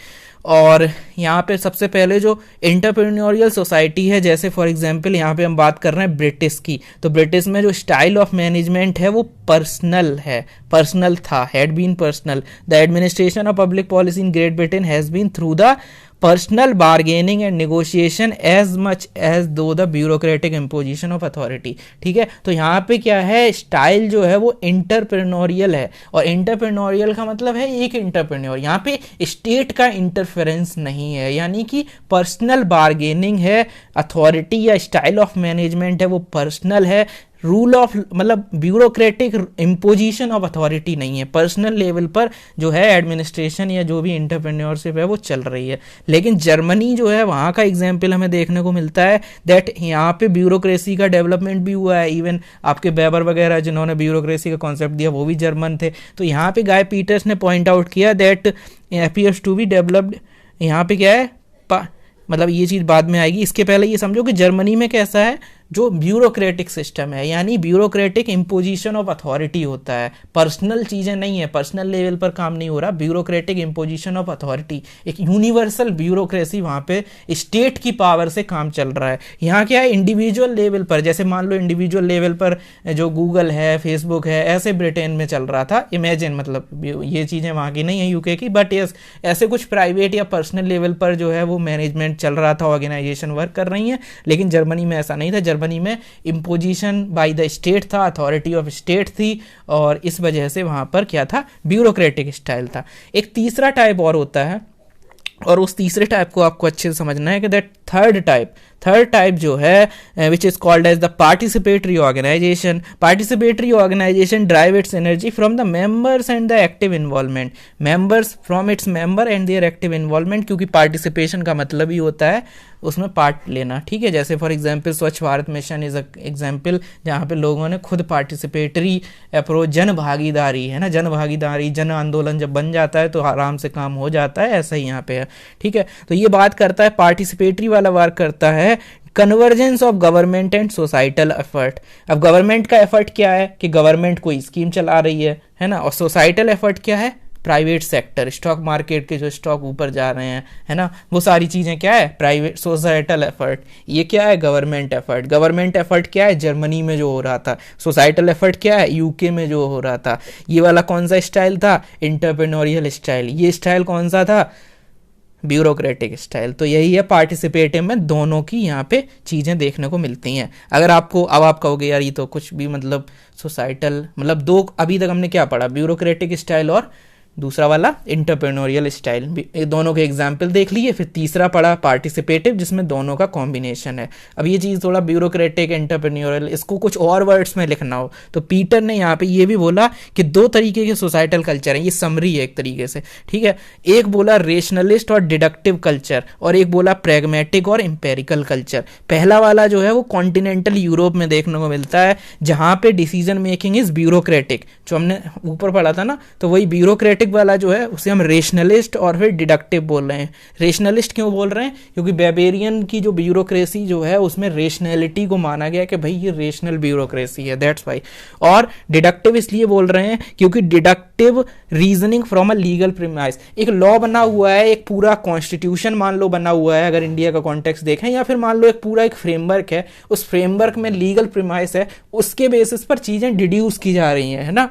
और यहाँ पे सबसे पहले जो इंटरप्रेन्योरियल सोसाइटी है, जैसे फॉर एग्जांपल यहाँ पे हम बात कर रहे हैं ब्रिटिश की, तो ब्रिटिश में जो स्टाइल ऑफ मैनेजमेंट है वो पर्सनल है, पर्सनल था, had been personal. The administration of public policy in Great Britain has been through the personal bargaining and negotiation as much as though the bureaucratic imposition of authority. ठीक है, तो यहाँ पे क्या है, स्टाइल जो है वो इंटरप्रेन्योरियल है। और इंटरप्रेन्योरियल का मतलब है एक इंटरप्रेन्योर, यहाँ पे स्टेट का इंटरफेरेंस नहीं है, यानी कि पर्सनल बार्गेनिंग है, अथॉरिटी या स्टाइल ऑफ मैनेजमेंट है वो पर्सनल है। रूल ऑफ मतलब ब्यूरोक्रेटिक इम्पोजिशन ऑफ अथॉरिटी नहीं है, पर्सनल लेवल पर जो है एडमिनिस्ट्रेशन या जो भी इंटरप्रेन्योरशिप है वो चल रही है। लेकिन जर्मनी जो है वहाँ का एग्जाम्पल हमें देखने को मिलता है दैट यहाँ पे ब्यूरोक्रेसी का डेवलपमेंट भी हुआ है। इवन आपके वेबर वगैरह जिन्होंने ब्यूरोक्रेसी का कॉन्सेप्ट दिया वो भी जर्मन थे। तो यहाँ पे गाय पीटर्स ने पॉइंट आउट किया that appears to be developed. यहाँ पे क्या है, मतलब ये चीज़ बाद में आएगी, इसके पहले ये समझो कि जर्मनी में कैसा है, जो ब्यूरोक्रेटिक सिस्टम है, यानी ब्यूरोक्रेटिक इम्पोजिशन ऑफ अथॉरिटी होता है, पर्सनल चीज़ें नहीं है, पर्सनल लेवल पर काम नहीं हो रहा, ब्यूरोक्रेटिक इम्पोजिशन ऑफ अथॉरिटी, एक यूनिवर्सल ब्यूरोक्रेसी वहाँ पे स्टेट की पावर से काम चल रहा है। यहाँ क्या है, इंडिविजुअल लेवल पर, जैसे मान लो इंडिविजुअल लेवल पर जो गूगल है, फेसबुक है, ऐसे ब्रिटेन में चल रहा था, इमेजिन, मतलब ये चीज़ें वहाँ की नहीं है यूके की, बट यस ऐसे कुछ प्राइवेट या पर्सनल लेवल पर जो है वो मैनेजमेंट चल रहा था, ऑर्गेनाइजेशन वर्क कर रही है। लेकिन जर्मनी में ऐसा नहीं था, जर्मनी में इम्पोजिशन बाय द स्टेट था, अथॉरिटी ऑफ स्टेट थी, और इस वजह से वहां पर क्या था, ब्यूरोक्रेटिक स्टाइल था। एक तीसरा टाइप और होता है, और उस तीसरे टाइप को आपको अच्छे से समझना है कि दैट थर्ड टाइप जो है which is called as the participatory organisation. Participatory organisation drive its energy from the members and the active involvement, members from its member and their active involvement, क्योंकि पार्टिसिपेशन का मतलब ही होता है उसमें part लेना। ठीक है, जैसे फॉर एग्जांपल स्वच्छ भारत मिशन इज एग्जांपल, जहाँ पे लोगों ने खुद पार्टिसिपेटरी अप्रोच, जन भागीदारी है ना, जन भागीदारी, जन आंदोलन जब बन जाता है तो आराम से काम हो जाता है, ऐसा ही यहाँ पे है। ठीक है, तो ये बात करता है, पार्टिसिपेटरी वाला वर्क करता है convergence of government and societal effort. अब गवर्नमेंट का एफर्ट क्या है कि गवर्नमेंट कोई स्कीम चला रही है ना, और सोसाइटल एफर्ट क्या है, प्राइवेट सेक्टर, स्टॉक मार्केट के जो स्टॉक ऊपर जा रहे हैं, है ना, वो सारी चीज़ें क्या है, प्राइवेट सोसाइटल एफर्ट। ये क्या है, गवर्नमेंट एफर्ट। गवर्नमेंट एफर्ट क्या है, जर्मनी में जो हो रहा था। सोसाइटल एफर्ट क्या है, यूके में जो हो रहा था। ये वाला कौन सा स्टाइल था, इंटरप्रेन्योरियल स्टाइल। ये स्टाइल कौन सा था, ब्यूरोक्रेटिक स्टाइल। तो यही है पार्टिसिपेटिव में दोनों की यहाँ पे चीज़ें देखने को मिलती हैं। अगर आपको, अब आप कहोगे यार ये तो कुछ भी मतलब सोसाइटल, मतलब दो अभी तक हमने क्या पढ़ा, ब्यूरोक्रेटिक स्टाइल और दूसरा वाला इंटरप्रेन्योरियल स्टाइल, दोनों के एग्जाम्पल देख लिए। फिर तीसरा पढ़ा पार्टिसिपेटिव, जिसमें दोनों का कॉम्बिनेशन है। अब ये चीज़ थोड़ा ब्यूरोक्रेटिक, इंटरप्रेन्योरियल, इसको कुछ और वर्ड्स में लिखना हो तो पीटर ने यहाँ पे ये भी बोला कि दो तरीके के सोसाइटल कल्चर हैं। ये समरी है एक तरीके से, ठीक है। एक बोला रेशनलिस्ट और डिडक्टिव कल्चर, और एक बोला प्रैग्मेटिक और एम्पेरिकल कल्चर। पहला वाला जो है वो कॉन्टिनेंटल यूरोप में देखने को मिलता है, जहाँ पे डिसीजन मेकिंग इज ब्यूरोक्रेटिक, जो हमने ऊपर पढ़ा था ना, तो वही ब्यूरोक्रेटिक वाला जो है उसे हम रेशनलिस्ट और फिर डिडक्टिव बोल रहे हैं। रेशनलिस्ट क्यों बोल रहे हैं, क्योंकि बेबेरियन की जो ब्यूरोक्रेसी जो है उसमें रेशनैलिटी को माना गया कि भाई ये रेशनल ब्यूरोक्रेसी है, दैट्स वाई। और डिडक्टिव इसलिए बोल रहे हैं क्योंकि deductive reasoning from a legal premise, एक लॉ बना हुआ है, एक पूरा कॉन्स्टिट्यूशन मान लो बना हुआ है, अगर इंडिया का कॉन्टेक्स्ट देखें, या फिर मान लो एक पूरा एक फ्रेमवर्क है, उस फ्रेमवर्क में लीगल प्रीमाइस है, उसके बेसिस पर चीजें डिड्यूस की जा रही हैं, है ना।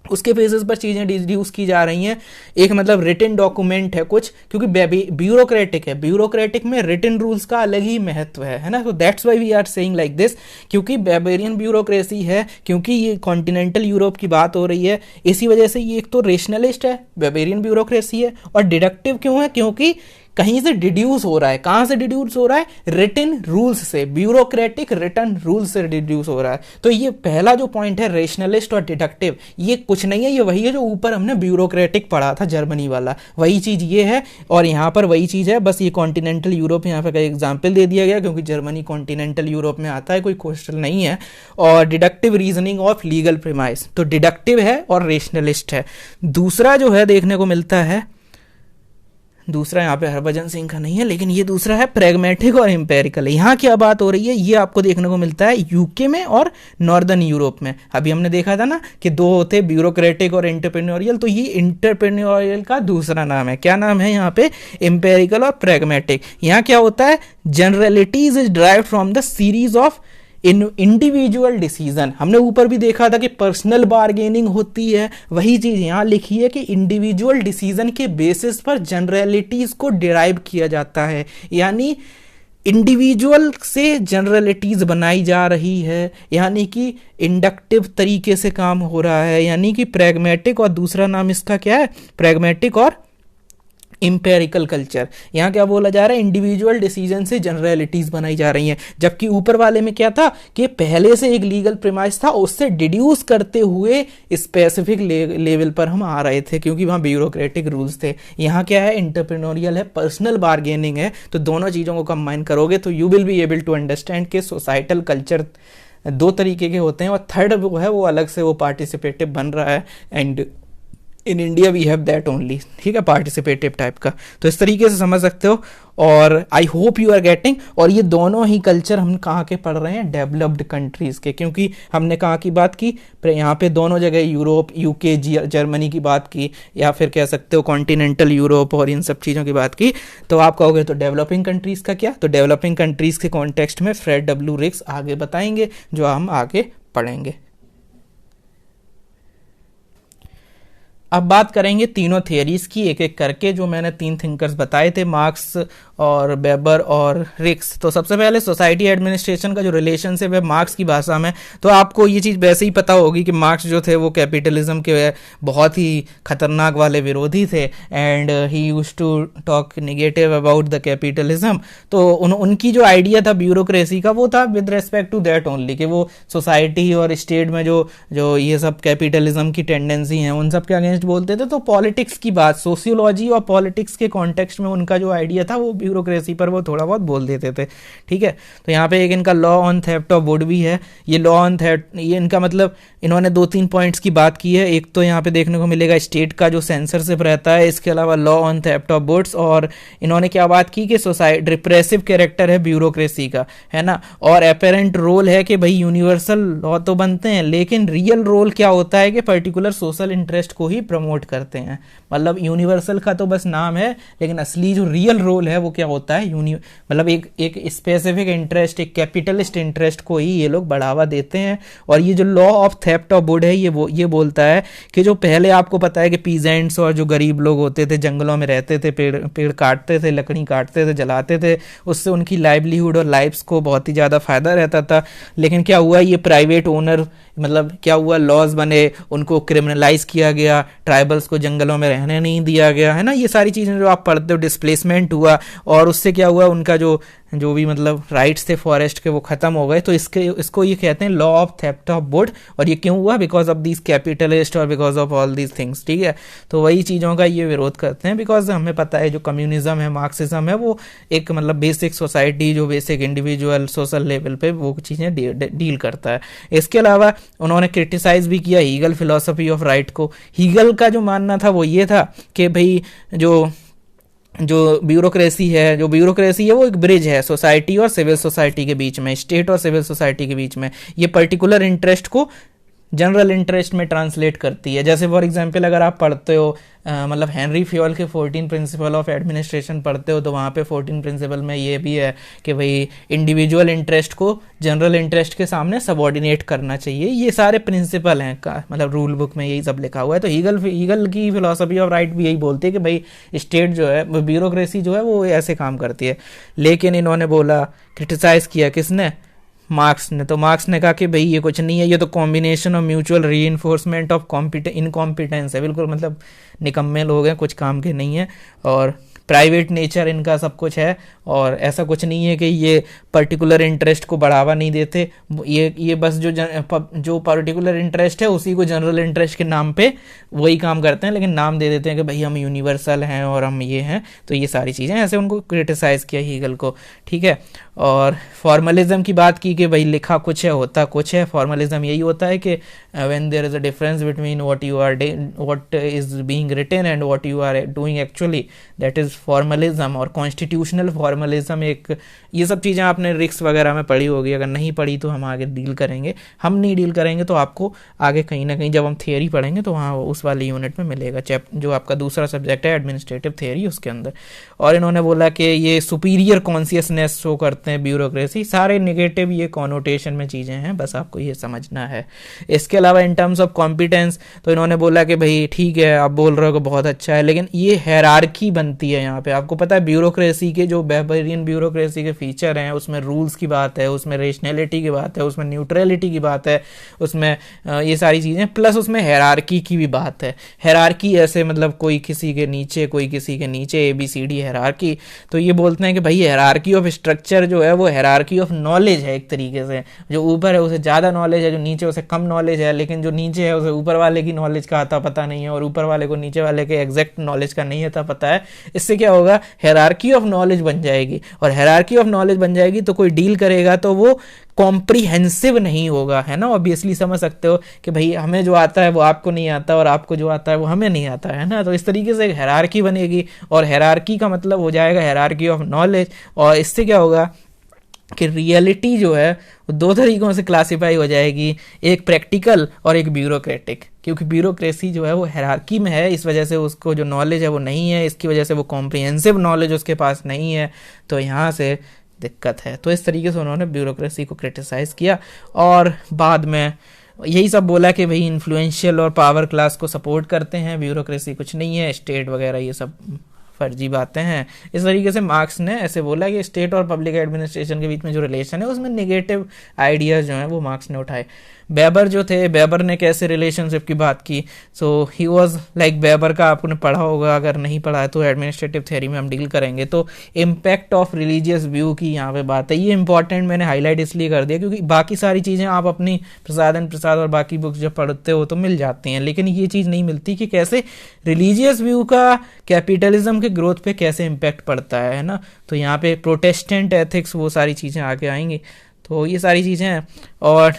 उसके बेसिस पर चीज़ें डिड्यूस की जा रही हैं। एक मतलब रिटन डॉक्यूमेंट है कुछ, क्योंकि ब्यूरोक्रेटिक है, ब्यूरोक्रेटिक में रिटन रूल्स का अलग ही महत्व है ना। तो that's why we are saying like this, क्योंकि बेबेरियन ब्यूरोक्रेसी है, क्योंकि ये कॉन्टिनेंटल यूरोप की बात हो रही है, इसी वजह से ये एक तो रेशनलिस्ट है, बेबेरियन ब्यूरोक्रेसी है, और डिडक्टिव क्यों है, क्योंकि कहीं से डिड्यूस हो रहा है। कहां से डिड्यूस हो रहा है? रिटन रूल्स से, ब्यूरोक्रेटिक रिटन रूल्स से डिड्यूस हो रहा है। तो ये पहला जो पॉइंट है रेशनलिस्ट और डिडक्टिव, ये कुछ नहीं है, ये वही है जो ऊपर हमने ब्यूरोक्रेटिक पढ़ा था जर्मनी वाला, वही चीज ये है। और यहाँ पर वही चीज है, बस ये कॉन्टिनेंटल यूरोप यहाँ पर का एग्जाम्पल दे दिया गया, क्योंकि जर्मनी कॉन्टिनेंटल यूरोप में आता है, कोई क्वेश्चन नहीं है। और deductive reasoning of legal premise, तो डिडक्टिव है और रेशनलिस्ट है। दूसरा जो है देखने को मिलता है, दूसरा यहाँ पे हरभजन सिंह का नहीं है, लेकिन ये दूसरा है प्रैग्मेटिक और एम्पेरिकल। यहाँ क्या बात हो रही है, ये आपको देखने को मिलता है यूके में और नॉर्दर्न यूरोप में। अभी हमने देखा था ना कि दो होते ब्यूरोक्रेटिक और एंटरप्रेन्योरियल, तो ये एंटरप्रेन्योरियल का दूसरा नाम है। क्या नाम है यहाँ पे? एम्पेरिकल और प्रैग्मेटिक। यहाँ क्या होता है? Generalities is derived from the series of individual decision. हमने ऊपर भी देखा था कि पर्सनल बार्गेनिंग होती है, वही चीज यहां लिखी है कि इंडिविजुअल डिसीजन के बेसिस पर जनरलिटीज को डिराइव किया जाता है, यानी इंडिविजुअल से जनरलिटीज बनाई जा रही है, यानी कि इंडक्टिव तरीके से काम हो रहा है, यानी कि प्रैग्मेटिक। और दूसरा नाम इसका क्या है? प्रैग्मेटिक और इंपेरिकल कल्चर। यहाँ क्या बोला जा रहा है? इंडिविजुअल डिसीजन से जनरलिटीज बनाई जा रही हैं। जबकि ऊपर वाले में क्या था कि पहले से एक लीगल प्रीमाइस था, उससे डिड्यूस करते हुए स्पेसिफिक लेवल पर हम आ रहे थे, क्योंकि वहाँ ब्यूरोक्रेटिक रूल्स थे। यहाँ क्या है? इंटरप्रेन्योरियल है, पर्सनल बार्गेनिंग है। तो दोनों चीज़ों को कंबाइन करोगे तो you will be able to understand कि सोसाइटल कल्चर दो तरीके के होते हैं, और थर्ड वो है वो अलग से वो पार्टिसिपेटिव बन रहा है। And in India we have that only, ठीक है, पार्टिसिपेटिव टाइप का। तो इस तरीके से समझ सकते हो, और I hope you are getting. और ये दोनों ही कल्चर हम कहाँ के पढ़ रहे हैं? डेवलप्ड कंट्रीज के, क्योंकि हमने कहाँ की बात की? यहाँ पे दोनों जगह यूरोप, यूके, जर्मनी की बात की, या फिर कह सकते हो कॉन्टिनेंटल यूरोप और इन सब चीज़ों की बात की। तो आप कहोगे तो डेवलपिंग कंट्रीज का क्या? तो डेवलपिंग कंट्रीज के कॉन्टेक्स्ट में फ्रेड डब्ल्यू रिक्स आगे बताएंगे, जो हम आगे पढ़ेंगे। अब बात करेंगे तीनों थियरीज की एक एक करके, जो मैंने तीन थिंकर्स बताए थे, मार्क्स और वेबर और रिक्स। तो सबसे पहले सोसाइटी एडमिनिस्ट्रेशन का जो रिलेशनशिप है मार्क्स की भाषा में, तो आपको ये चीज़ वैसे ही पता होगी कि मार्क्स जो थे वो कैपिटलिज्म के बहुत ही खतरनाक वाले विरोधी थे, and he used to talk negative about the capitalism. तो उनकी जो आइडिया था ब्यूरोक्रेसी का, वो था with respect to that only, कि वो सोसाइटी और स्टेट में जो ये सब कैपिटलिज्म की टेंडेंसी हैं उन सब के अगेंस्ट बोलते थे। तो पॉलिटिक्स की बात, सोशियोलॉजी और पॉलिटिक्स के कॉन्टेक्स्ट में उनका जो आइडिया था वो ब्यूरोक्रेसी पर वो थोड़ा बहुत बोल देते थे, ठीक है। तो यहाँ पे एक इनका law on theft of would भी है। ये लॉ ऑन थेफ्ट, ये इनका मतलब इन्होंने 2-3 पॉइंट्स की बात की है। एक तो यहाँ पे देखने को मिलेगा स्टेट का जो सेंसरशिप रहता है, इसके अलावा law on theft of woods, और इन्होंने क्या बात की कि सोसाइटी रिप्रेसिव कैरेक्टर है ब्यूरोक्रेसी का, है ना, और अपेरेंट रोल है कि भाई यूनिवर्सल लॉ तो बनते हैं, लेकिन रियल रोल क्या होता है कि पर्टिकुलर सोशल इंटरेस्ट को ही प्रमोट करते हैं। मतलब यूनिवर्सल का तो बस नाम है, लेकिन असली जो रियल रोल है वो क्या होता है, मतलब एक स्पेसिफिक इंटरेस्ट, एक कैपिटलिस्ट इंटरेस्ट को ही ये लोग बढ़ावा देते हैं। और ये जो law of theft of would है, ये बोलता है कि जो पहले आपको पता है कि पीजेंट्स और जो गरीब लोग होते थे जंगलों में रहते थे, पेड़ काटते थे, लकड़ी काटते थे, जलाते थे, उससे उनकी लाइवलीहुड और लाइफ्स को बहुत ही ज़्यादा फायदा रहता था। लेकिन क्या हुआ, ये प्राइवेट ओनर, मतलब क्या हुआ, लॉज बने, उनको क्रिमिनलाइज किया गया, ट्राइबल्स को जंगलों में रहने नहीं दिया गया, है ना। ये सारी चीज़ें जो आप पढ़ते हो, डिस्प्लेसमेंट हुआ, और उससे क्या हुआ, उनका जो भी मतलब राइट्स थे फॉरेस्ट के वो खत्म हो गए। तो इसको ये कहते हैं law of theft of would. और ये क्यों हुआ? बिकॉज ऑफ दीज कैपिटलिस्ट और because of all these things, ठीक है। तो वही चीज़ों का ये विरोध करते हैं, बिकॉज हमें पता है जो कम्युनिज्म है, मार्क्सिज्म है, वो एक मतलब बेसिक सोसाइटी, जो बेसिक इंडिविजुअल सोशल लेवल पे वो चीज़ें डील करता है। इसके अलावा उन्होंने क्रिटिसाइज भी किया हीगल फिलॉसफी ऑफ राइट को। हीगल का जो मानना था वो ये था कि भाई जो ब्यूरोक्रेसी है वो एक ब्रिज है सोसाइटी और सिविल सोसाइटी के बीच में, स्टेट और सिविल सोसाइटी के बीच में। ये पर्टिकुलर इंटरेस्ट को जनरल इंटरेस्ट में ट्रांसलेट करती है। जैसे फॉर एग्जांपल अगर आप पढ़ते हो मतलब हेनरी फ्योल के 14 प्रिंसिपल ऑफ एडमिनिस्ट्रेशन पढ़ते हो, तो वहाँ पे 14 प्रिंसिपल में ये भी है कि भाई इंडिविजुअल इंटरेस्ट को जनरल इंटरेस्ट के सामने सबॉर्डिनेट करना चाहिए। ये सारे प्रिंसिपल हैं का मतलब रूल बुक में यही सब लिखा हुआ है। तो हीगल की फिलोसफी ऑफ राइट भी यही बोलती है कि भाई स्टेट जो है, ब्यूरोक्रेसी जो है वो ऐसे काम करती है। लेकिन इन्होंने बोला, क्रिटिसाइज किया किसने, मार्क्स ने। तो मार्क्स ने कहा कि भाई ये कुछ नहीं है, ये तो combination of mutual reinforcement of incompetence है, बिल्कुल मतलब निकम्मे लोग हैं, कुछ काम के नहीं है, और प्राइवेट नेचर इनका सब कुछ है, और ऐसा कुछ नहीं है कि ये पर्टिकुलर इंटरेस्ट को बढ़ावा नहीं देते। ये बस जो पर्टिकुलर इंटरेस्ट है उसी को जनरल इंटरेस्ट के नाम पे वही काम करते हैं, लेकिन नाम दे देते हैं कि भाई हम यूनिवर्सल हैं और हम ये हैं। तो ये सारी चीज़ें ऐसे उनको क्रिटिसाइज़ किया हीगल को, ठीक है। और फॉर्मलिज्म की बात की कि भाई लिखा कुछ है होता कुछ है। फॉर्मलिज्म यही होता है कि when there is a difference between what is being written and what you are doing actually, that is formalism. और कॉन्स्टिट्यूशनल फॉर्मलिज्म एक, ये सब चीज़ें आपने रिक्स वगैरह में पढ़ी होगी, अगर नहीं पढ़ी तो हम आगे डील करेंगे। हम नहीं डील करेंगे तो आपको आगे कहीं ना कहीं जब हम थियरी पढ़ेंगे तो वहाँ उस वाले यूनिट में मिलेगा, जो आपका दूसरा सब्जेक्ट है एडमिनिस्ट्रेटिव थियरी, उसके अंदर। और इन्होंने बोला कि ये सुपीरियर कॉन्शियसनेस शो करते हैं ब्यूरोक्रेसी। सारे नेगेटिव ये कॉनोटेशन में चीज़ें हैं, बस आपको ये समझना है। इसके अलावा इन टर्म्स ऑफ कॉम्पिटेंस तो इन्होंने बोला कि भाई ठीक है आप बोल रहे हो कि बहुत अच्छा है, लेकिन ये हायरार्की बनती है यहाँ पे। आपको पता है ब्यूरोक्रेसी के जो बेबरियन ब्यूरोक्रेसी के फीचर हैं, उसमें रूल्स की बात है, उसमें रेशनैलिटी की बात है, उसमें न्यूट्रलिटी की बात है, उसमें ये सारी चीज़ें, प्लस उसमें हायरार्की की भी बात है। हायरार्की ऐसे मतलब कोई किसी के नीचे कोई किसी के नीचे, ABCD हायरार्की। तो ये बोलते हैं कि भाई हायरार्की ऑफ स्ट्रक्चर जो है वो हायरार्की ऑफ नॉलेज है एक तरीके से। जो ऊपर है उसे ज़्यादा नॉलेज है, जो नीचे उसे कम नॉलेज है, लेकिन जो नीचे है उसे ऊपर वाले की नॉलेज का आता पता नहीं है, और ऊपर वाले को नीचे वाले के एग्जैक्ट नॉलेज का नहीं आता पता है। इससे क्या होगा, हायरार्की ऑफ नॉलेज बन जाएगी, और हायरार्की ऑफ नॉलेज बन जाएगी तो कोई डील करेगा तो वो कॉम्प्रीहेंसिव नहीं होगा, है ना। ऑब्वियसली समझ सकते हो कि भाई हमें जो आता है वो आपको नहीं आता, और आपको जो आता है वो हमें नहीं आता, है ना। तो इस तरीके से एक हायरार्की बनेगी, और हायरार्की का मतलब हो जाएगा हायरार्की ऑफ नॉलेज। और इससे क्या होगा कि रियलिटी जो है वो दो तरीकों से क्लासिफाई हो जाएगी, एक प्रैक्टिकल और एक ब्यूरोक्रेटिक। क्योंकि ब्यूरोक्रेसी जो है वो हायरार्की में है, इस वजह से उसको जो नॉलेज है वो नहीं है, इसकी वजह से वो कॉम्प्रिहेंसिव नॉलेज उसके पास नहीं है, तो यहाँ से दिक्कत है। तो इस तरीके से उन्होंने ब्यूरोक्रेसी को क्रिटिसाइज़ किया, और बाद में यही सब बोला कि भाई इन्फ्लुएंशियल और पावर क्लास को सपोर्ट करते हैं, ब्यूरोक्रेसी कुछ नहीं है, स्टेट वगैरह ये सब फर्जी बातें हैं। इस तरीके से मार्क्स ने ऐसे बोला कि स्टेट और पब्लिक एडमिनिस्ट्रेशन के बीच में जो रिलेशन है उसमें नेगेटिव आइडियाज़ जो हैं वो मार्क्स ने उठाए। बेबर जो थे, बेबर ने कैसे रिलेशनशिप की बात की, सो ही वाज लाइक, बेबर का आपने पढ़ा होगा, अगर नहीं पढ़ा है तो एडमिनिस्ट्रेटिव थ्योरी में हम डील करेंगे। तो इम्पैक्ट ऑफ रिलीजियस व्यू की यहाँ पे बात है। ये इंपॉर्टेंट मैंने हाईलाइट इसलिए कर दिया क्योंकि बाकी सारी चीज़ें आप अपनी प्रसाद और बाकी बुक्स जब पढ़ते हो तो मिल जाती हैं, लेकिन ये चीज़ नहीं मिलती कि कैसे रिलीजियस व्यू का कैपिटलिज्म के ग्रोथ पे कैसे इम्पैक्ट पड़ता है ना। तो यहाँ पे प्रोटेस्टेंट एथिक्स वो सारी चीज़ें आगे आएंगी। तो ये सारी चीज़ें हैं, और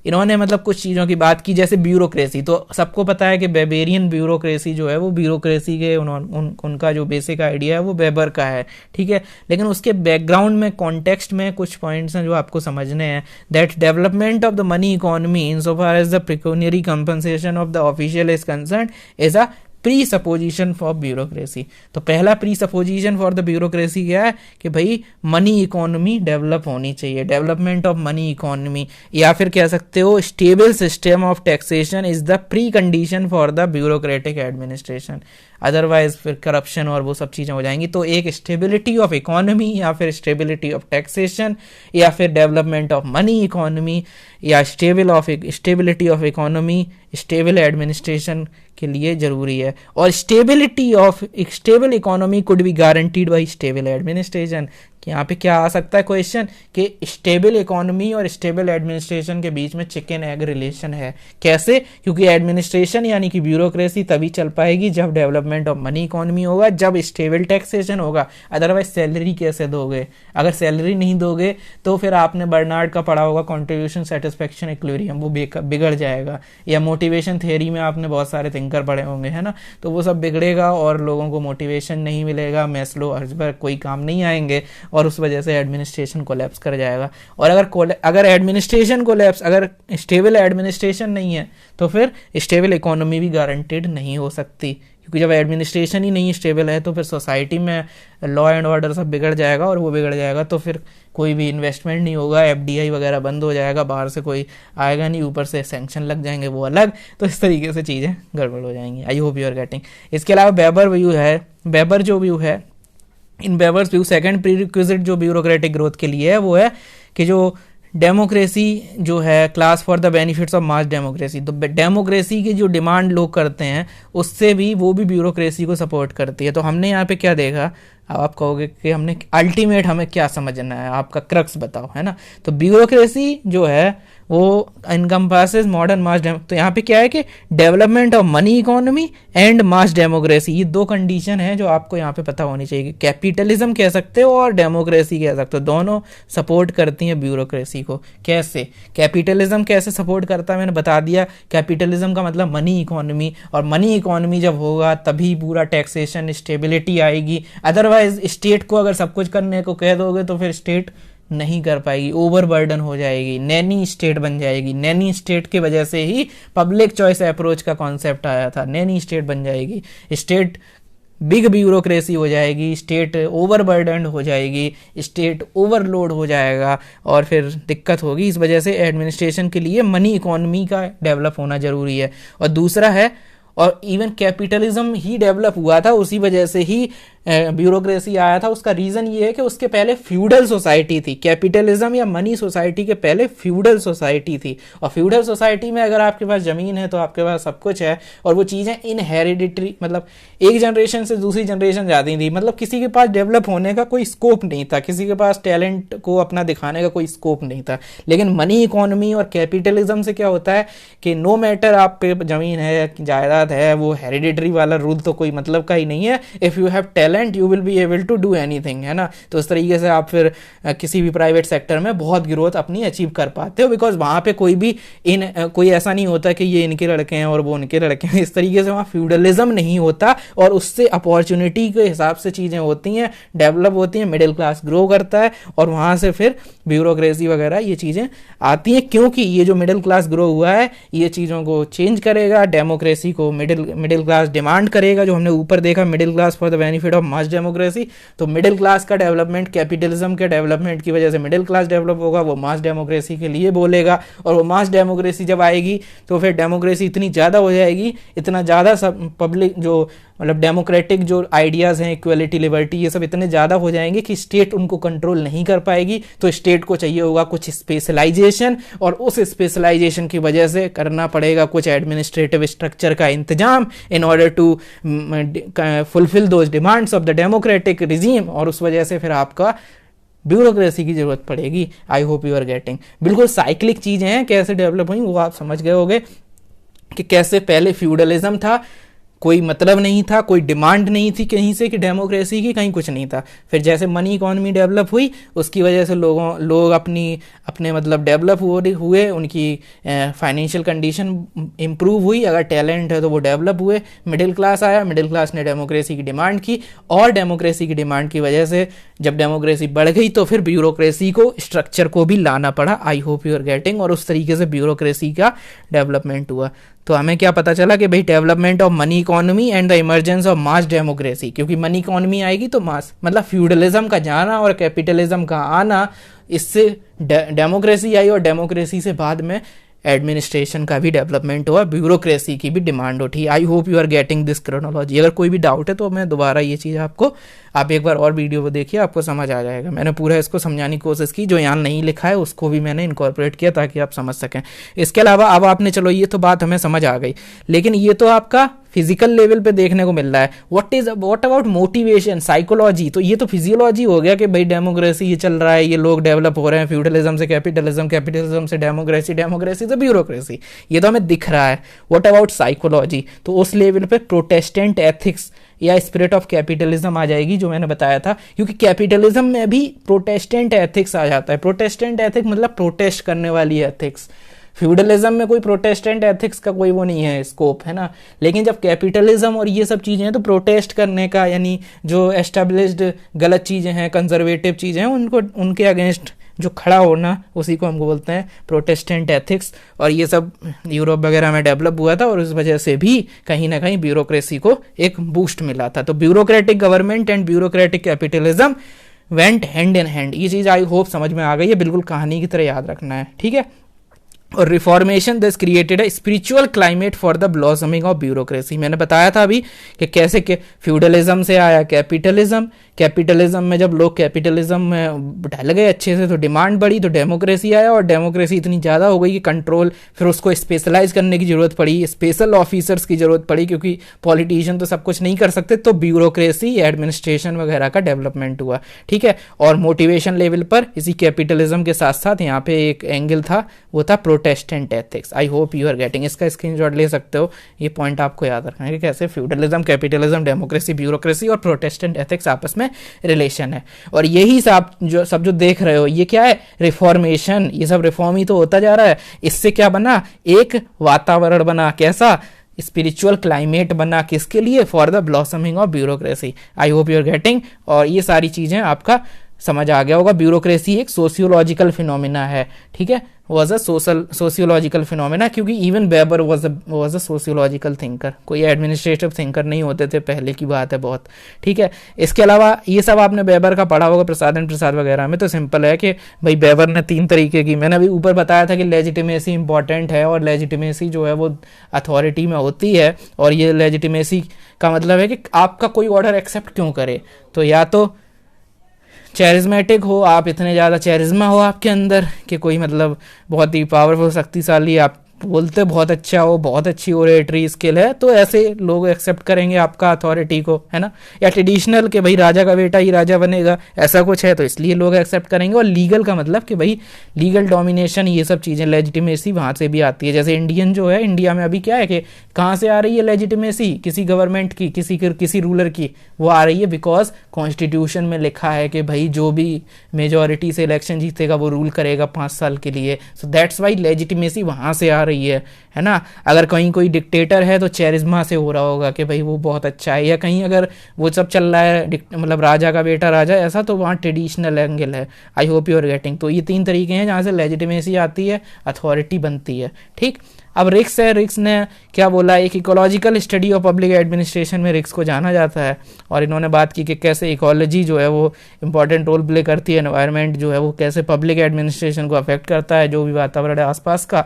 इन्होंने मतलब कुछ चीज़ों की बात की, जैसे ब्यूरोक्रेसी। तो सबको पता है कि बेबेरियन ब्यूरोक्रेसी जो है वो ब्यूरोक्रेसी के उनका जो बेसिक आइडिया है वो बेबर का है, ठीक है। लेकिन उसके बैकग्राउंड में, कॉन्टेक्स्ट में कुछ पॉइंट्स हैं जो आपको समझने हैं। That development of the money economy in so far as the pecuniary compensation of the official is concern is a presupposition for bureaucracy. तो पहला presupposition for the bureaucracy क्या है कि भाई मनी इकोनॉमी डेवलप होनी चाहिए, development of money economy, या फिर कह सकते हो stable system of taxation is the pre condition for the bureaucratic administration. Otherwise फिर करप्शन और वो सब चीज़ें हो जाएंगी। तो एक स्टेबिलिटी ऑफ इकोनॉमी, या फिर स्टेबिलिटी ऑफ टैक्सेशन, या फिर डेवलपमेंट ऑफ मनी इकोनॉमी, या stability of economy stable administration के लिए ज़रूरी है। और stability of stable economy could be guaranteed by stable administration. यहाँ पे क्या आ सकता है क्वेश्चन कि स्टेबल इकोनॉमी और स्टेबल एडमिनिस्ट्रेशन के बीच में चिकन एग रिलेशन है, कैसे? क्योंकि एडमिनिस्ट्रेशन यानी कि ब्यूरोक्रेसी तभी चल पाएगी जब डेवलपमेंट ऑफ मनी इकोनॉमी होगा, जब स्टेबल टैक्सेशन होगा। अदरवाइज सैलरी कैसे दोगे? अगर सैलरी नहीं दोगे तो फिर आपने बर्नार्ड का पढ़ा होगा कॉन्ट्रीब्यूशन सेटिस्फेक्शन इक्विलिब्रियम, वो बिगड़ जाएगा। या मोटिवेशन थियरी में आपने बहुत सारे थिंकर पढ़े होंगे, है ना। तो वो सब बिगड़ेगा और लोगों को मोटिवेशन नहीं मिलेगा, मैस्लो हर्ट्जबर्ग कोई काम नहीं आएंगे। और उस वजह से एडमिनिस्ट्रेशन कोलैप्स कर जाएगा। और अगर एडमिनिस्ट्रेशन कोलैप्स, अगर स्टेबल एडमिनिस्ट्रेशन नहीं है तो फिर स्टेबल इकोनॉमी भी गारंटेड नहीं हो सकती, क्योंकि जब एडमिनिस्ट्रेशन ही नहीं स्टेबल है तो फिर सोसाइटी में लॉ एंड ऑर्डर सब बिगड़ जाएगा, और वो बिगड़ जाएगा तो फिर कोई भी इन्वेस्टमेंट नहीं होगा, एफडीआई वगैरह बंद हो जाएगा, बाहर से कोई आएगा नहीं, ऊपर से सैंक्शन लग जाएंगे वो अलग, तो इस तरीके से चीज़ें गड़बड़ हो जाएंगी। I hope you are getting. इसके अलावा वेबर व्यू है, वेबर जो व्यू है, in Weber's view second prerequisite जो ब्यूरोक्रेटिक ग्रोथ के लिए है वो है कि जो डेमोक्रेसी जो है class for the benefits of mass democracy, तो डेमोक्रेसी की जो डिमांड लोग करते हैं उससे भी वो भी ब्यूरोक्रेसी को सपोर्ट करती है। तो हमने यहाँ पे क्या देखा, अब आप कहोगे कि हमने अल्टीमेट हमें क्या समझना है, आपका क्रक्स बताओ, है ना। तो ब्यूरोक्रेसी जो है वो इनकम्पासेस मॉडर्न मास तो यहाँ पे क्या है कि development of money economy and mass democracy, ये दो कंडीशन है जो आपको यहाँ पे पता होनी चाहिए। कैपिटलिज्म कह सकते हो और डेमोक्रेसी कह सकते हो, दोनों सपोर्ट करती हैं ब्यूरोक्रेसी को। कैसे कैपिटलिज्म कैसे सपोर्ट करता है मैंने बता दिया। कैपिटलिज्म का मतलब मनी इकोनॉमी, और मनी इकोनॉमी जब होगा तभी पूरा टैक्सेशन स्टेबिलिटी आएगी। अदरवाइज स्टेट को अगर सब कुछ करने को कह दोगे तो फिर स्टेट नहीं कर पाएगी, ओवर बर्डन हो जाएगी, नैनी स्टेट बन जाएगी। नैनी स्टेट की वजह से ही पब्लिक चॉइस अप्रोच का कॉन्सेप्ट आया था, नैनी स्टेट बन जाएगी, स्टेट बिग ब्यूरोक्रेसी हो जाएगी, स्टेट ओवर बर्डन हो जाएगी, स्टेट ओवरलोड हो जाएगा और फिर दिक्कत होगी। इस वजह से एडमिनिस्ट्रेशन के लिए मनी इकोनॉमी का डेवलप होना जरूरी है। और दूसरा है, और इवन कैपिटलिज्म ही डेवलप हुआ था, उसी वजह से ही ब्यूरोक्रेसी आया था। उसका रीजन ये है कि उसके पहले फ्यूडल सोसाइटी थी, कैपिटलिज्म या मनी सोसाइटी के पहले फ्यूडल सोसाइटी थी। और फ्यूडल सोसाइटी में अगर आपके पास जमीन है तो आपके पास सब कुछ है, और वो चीज़ें इनहेरिडिटरी, मतलब एक जनरेशन से दूसरी जनरेशन जाती थी, मतलब किसी के पास डेवलप होने का कोई स्कोप नहीं था, किसी के पास टैलेंट को अपना दिखाने का कोई स्कोप नहीं था। लेकिन मनी इकोनॉमी और कैपिटलिज्म से क्या होता है कि नो मैटर आप पे जमीन है, जायदाद है, वो हेरिडिटरी वाला रूल तो कोई मतलब का ही नहीं है। If you have talent you will be able to do anything, है ना। तो इस तरीके से आप फिर किसी भी प्राइवेट सेक्टर में बहुत ग्रोथ अपनी अचीव कर पाते हो, बिकॉज वहाँ पे कोई भी कोई ऐसा नहीं होता कि ये इनके लड़के हैं और वो उनके लड़के हैं। इस तरीके से वहाँ फ्यूडलिज्म नहीं होता, और उससे अपॉर्चुनिटी के हिसाब से चीज़ें होती हैं, डेवलप होती हैं, मिडिल क्लास ग्रो करता है, और वहाँ से फिर ब्यूरोक्रेसी वगैरह ये चीज़ें आती हैं, क्योंकि ये जो मिडिल क्लास ग्रो हुआ है ये चीज़ों को चेंज करेगा। डेमोक्रेसी को मिडिल क्लास डिमांड करेगा, जो हमने ऊपर देखा, middle class for the benefit of mass democracy. तो मिडिल क्लास का डेवलपमेंट कैपिटलिज्म के डेवलपमेंट की वजह से मिडिल क्लास डेवलप होगा, वो मास डेमोक्रेसी के लिए बोलेगा, और वो मास डेमोक्रेसी जब आएगी तो फिर डेमोक्रेसी इतनी ज़्यादा हो जाएगी, इतना ज़्यादा सब पब्लिक जो मतलब डेमोक्रेटिक जो आइडियाज़ हैं, इक्वलिटी, लिबर्टी, ये सब इतने ज़्यादा हो जाएंगे कि स्टेट उनको कंट्रोल नहीं कर पाएगी। तो स्टेट को चाहिए होगा कुछ स्पेशलाइजेशन, और उस स्पेशलाइजेशन की वजह से करना पड़ेगा कुछ एडमिनिस्ट्रेटिव स्ट्रक्चर का इंतजाम in order to fulfil those demands of the democratic regime, और उस वजह से फिर आपका ब्यूरोक्रेसी की जरूरत पड़ेगी। I hope you are getting. बिल्कुल साइक्लिक चीज़ें हैं, कैसे डेवलप हुई वो आप समझ गए होंगे कि कैसे पहले फ्यूडलिज्म था, कोई मतलब नहीं था, कोई डिमांड नहीं थी कहीं से कि डेमोक्रेसी की, कहीं कुछ नहीं था। फिर जैसे मनी इकोनॉमी डेवलप हुई उसकी वजह से लोग अपने मतलब डेवलप हुए, उनकी फाइनेंशियल कंडीशन इम्प्रूव हुई, अगर टैलेंट है तो वो डेवलप हुए, मिडिल क्लास आया, मिडिल क्लास ने डेमोक्रेसी की डिमांड की, और डेमोक्रेसी की डिमांड की वजह से जब डेमोक्रेसी बढ़ गई तो फिर ब्यूरोक्रेसी को स्ट्रक्चर को भी लाना पड़ा। I hope you are getting. और उस तरीके से ब्यूरोक्रेसी का डेवलपमेंट हुआ। तो हमें क्या पता चला कि भाई development of money economy and the emergence of mass democracy, क्योंकि मनी इकोनॉमी आएगी तो मास मतलब फ्यूडलिज्म का जाना और कैपिटलिज्म का आना, इससे डेमोक्रेसी आई, और डेमोक्रेसी से बाद में एडमिनिस्ट्रेशन का भी डेवलपमेंट हुआ, ब्यूरोक्रेसी की भी डिमांड उठी। I hope you are getting this chronology. अगर कोई भी डाउट है तो मैं दोबारा ये चीज़ आपको, आप एक बार और वीडियो को देखिए, आपको समझ आ जाएगा। मैंने पूरा इसको समझाने की कोशिश की, जो यहाँ नहीं लिखा है उसको भी मैंने इनकॉर्पोरेट किया ताकि आप समझ सकें। इसके अलावा अब आपने, चलो ये तो बात हमें समझ आ गई, लेकिन ये तो आपका फिजिकल लेवल पे देखने को मिल रहा है। What about motivation, psychology? तो ये तो फिजियोलॉजी हो गया कि भाई डेमोक्रेसी ये चल रहा है, ये लोग डेवलप हो रहे हैं, फ्यूडलिज्म से कैपिटलिज्म, कैपिटलिज्म से डेमोक्रेसी, डेमोक्रेसी से ब्यूरोक्रेसी, ये तो हमें दिख रहा है। What about psychology? तो उस लेवल पे प्रोटेस्टेंट एथिक्स या स्पिरिट ऑफ कैपिटलिज्म आ जाएगी, जो मैंने बताया था, क्योंकि कैपिटलिज्म में भी प्रोटेस्टेंट एथिक्स आ जाता है। प्रोटेस्टेंट एथिक्स मतलब प्रोटेस्ट करने वाली एथिक्स। फ्यूडलिज्म में कोई प्रोटेस्टेंट एथिक्स का कोई वो नहीं है, स्कोप, है ना। लेकिन जब कैपिटलिज्म और ये सब चीज़ें हैं तो प्रोटेस्ट करने का, यानी जो एस्टेब्लिश्ड गलत चीज़ें हैं, कंजर्वेटिव चीज़ें हैं, उनको उनके अगेंस्ट जो खड़ा होना, उसी को हमको बोलते हैं प्रोटेस्टेंट एथिक्स। और ये सब यूरोप वगैरह में डेवलप हुआ था और उस वजह से भी कहीं ना कहीं ब्यूरोक्रेसी को एक बूस्ट मिला था। तो bureaucratic government and bureaucratic capitalism went hand in hand. ये चीज़ आई होप समझ में आ गई है, बिल्कुल कहानी की तरह याद रखना है, ठीक है। और reformation this created a spiritual climate for the blossoming of bureaucracy. मैंने बताया था अभी कि कैसे के फ्यूडलिज्म से आया कैपिटलिज्म, कैपिटलिज्म में जब लोग कैपिटलिज्म में ढल गए अच्छे से तो डिमांड बढ़ी, तो डेमोक्रेसी आया, और डेमोक्रेसी इतनी ज़्यादा हो गई कि कंट्रोल, फिर उसको स्पेशलाइज करने की ज़रूरत पड़ी, स्पेशल ऑफिसर्स की ज़रूरत पड़ी, क्योंकि पॉलिटिशियन तो सब कुछ नहीं कर सकते, तो ब्यूरोक्रेसी, एडमिनिस्ट्रेशन वगैरह का डेवलपमेंट हुआ, ठीक है। और मोटिवेशन लेवल पर इसी कैपिटलिज्म के साथ साथ यहाँ पे एक एंगल था, वो था Protestant ethics. I hope you are getting, इसका स्क्रीनशॉट ले सकते हो, ये पॉइंट आपको याद रखना है कि कैसे फ्यूडलिज्म, कैपिटलिज्म, डेमोक्रेसी, ब्यूरोक्रेसी और प्रोटेस्टेंट एथिक्स आपस में रिलेशन है। और यही सब जो देख रहे हो ये क्या है, रिफॉर्मेशन, ये सब रिफॉर्म ही तो होता जा रहा है। इससे क्या बना, एक वातावरण बना, कैसा, स्पिरिचुअल क्लाइमेट बना, किसके लिए, for the blossoming of bureaucracy. I hope you are getting, और ये सारी चीजें आपका समझ आ गया होगा। ब्यूरोक्रेसी एक सोशियोलॉजिकल फिनोमिना है, ठीक है, वॉज अ सोशियोलॉजिकल फिनोमिना, क्योंकि even weber was a sociological thinker, कोई एडमिनिस्ट्रेटिव थिंकर नहीं होते थे, पहले की बात है बहुत, ठीक है। इसके अलावा ये सब आपने वेबर का पढ़ा होगा, प्रसाद एंड प्रसाद वगैरह में, तो सिंपल है कि भाई वेबर ने 3 तरीके की, मैंने अभी ऊपर बताया था कि लेजिटिमेसी इंपॉर्टेंट है, और लेजिटिमेसी जो है वो अथॉरिटी में होती है, और ये लेजिटिमेसी का मतलब है कि आपका कोई ऑर्डर एक्सेप्ट क्यों करे, तो या तो चैरिज्मेटिक हो आप, इतने ज़्यादा चैरिज्मा हो आपके अंदर कि कोई मतलब बहुत ही पावरफुल, शक्तिशाली, आप बोलते बहुत अच्छा हो, बहुत अच्छी ओरेटरी स्किल है, तो ऐसे लोग एक्सेप्ट करेंगे आपका अथॉरिटी को, है ना। या ट्रेडिशनल कि भाई राजा का बेटा ही राजा बनेगा, ऐसा कुछ है, तो इसलिए लोग एक्सेप्ट करेंगे। और लीगल का मतलब कि भाई लीगल डोमिनेशन, ये सब चीज़ें, लेजिटिमेसी वहाँ से भी आती है। जैसे इंडियन जो है, इंडिया में अभी क्या है कि कहाँ से आ रही है लेजिटिमेसी, किसी गवर्नमेंट की, किसी रूलर की, वो आ रही है बिकॉज कॉन्स्टिट्यूशन में लिखा है कि भाई जो भी मेजोरिटी से इलेक्शन जीतेगा वो रूल करेगा 5 साल के लिए, सो दैट्स वाई लेजिटिमेसी वहाँ से आ रही है ना। अगर कहीं कोई डिक्टेटर है तो चेरिज्मा से हो रहा होगा कि भाई वो बहुत अच्छा है, या कहीं अगर वो सब चल रहा है मतलब राजा का बेटा राजा ऐसा, तो वहाँ ट्रेडिशनल एंगल है। I hope you are getting. तो ये 3 तरीके हैं जहाँ से लेजिटिमेसी आती है, अथॉरिटी बनती है, ठीक। अब रिक्स है, रिक्स ने क्या बोला, एक ecological study of public administration में रिक्स को जाना जाता है, और इन्होंने बात की कि कैसे इकोलॉजी जो है वो इंपॉर्टेंट रोल प्ले करती है, एनवायरनमेंट जो है वो कैसे पब्लिक एडमिनिस्ट्रेशन को अफेक्ट करता है, जो भी वातावरण है आसपास का।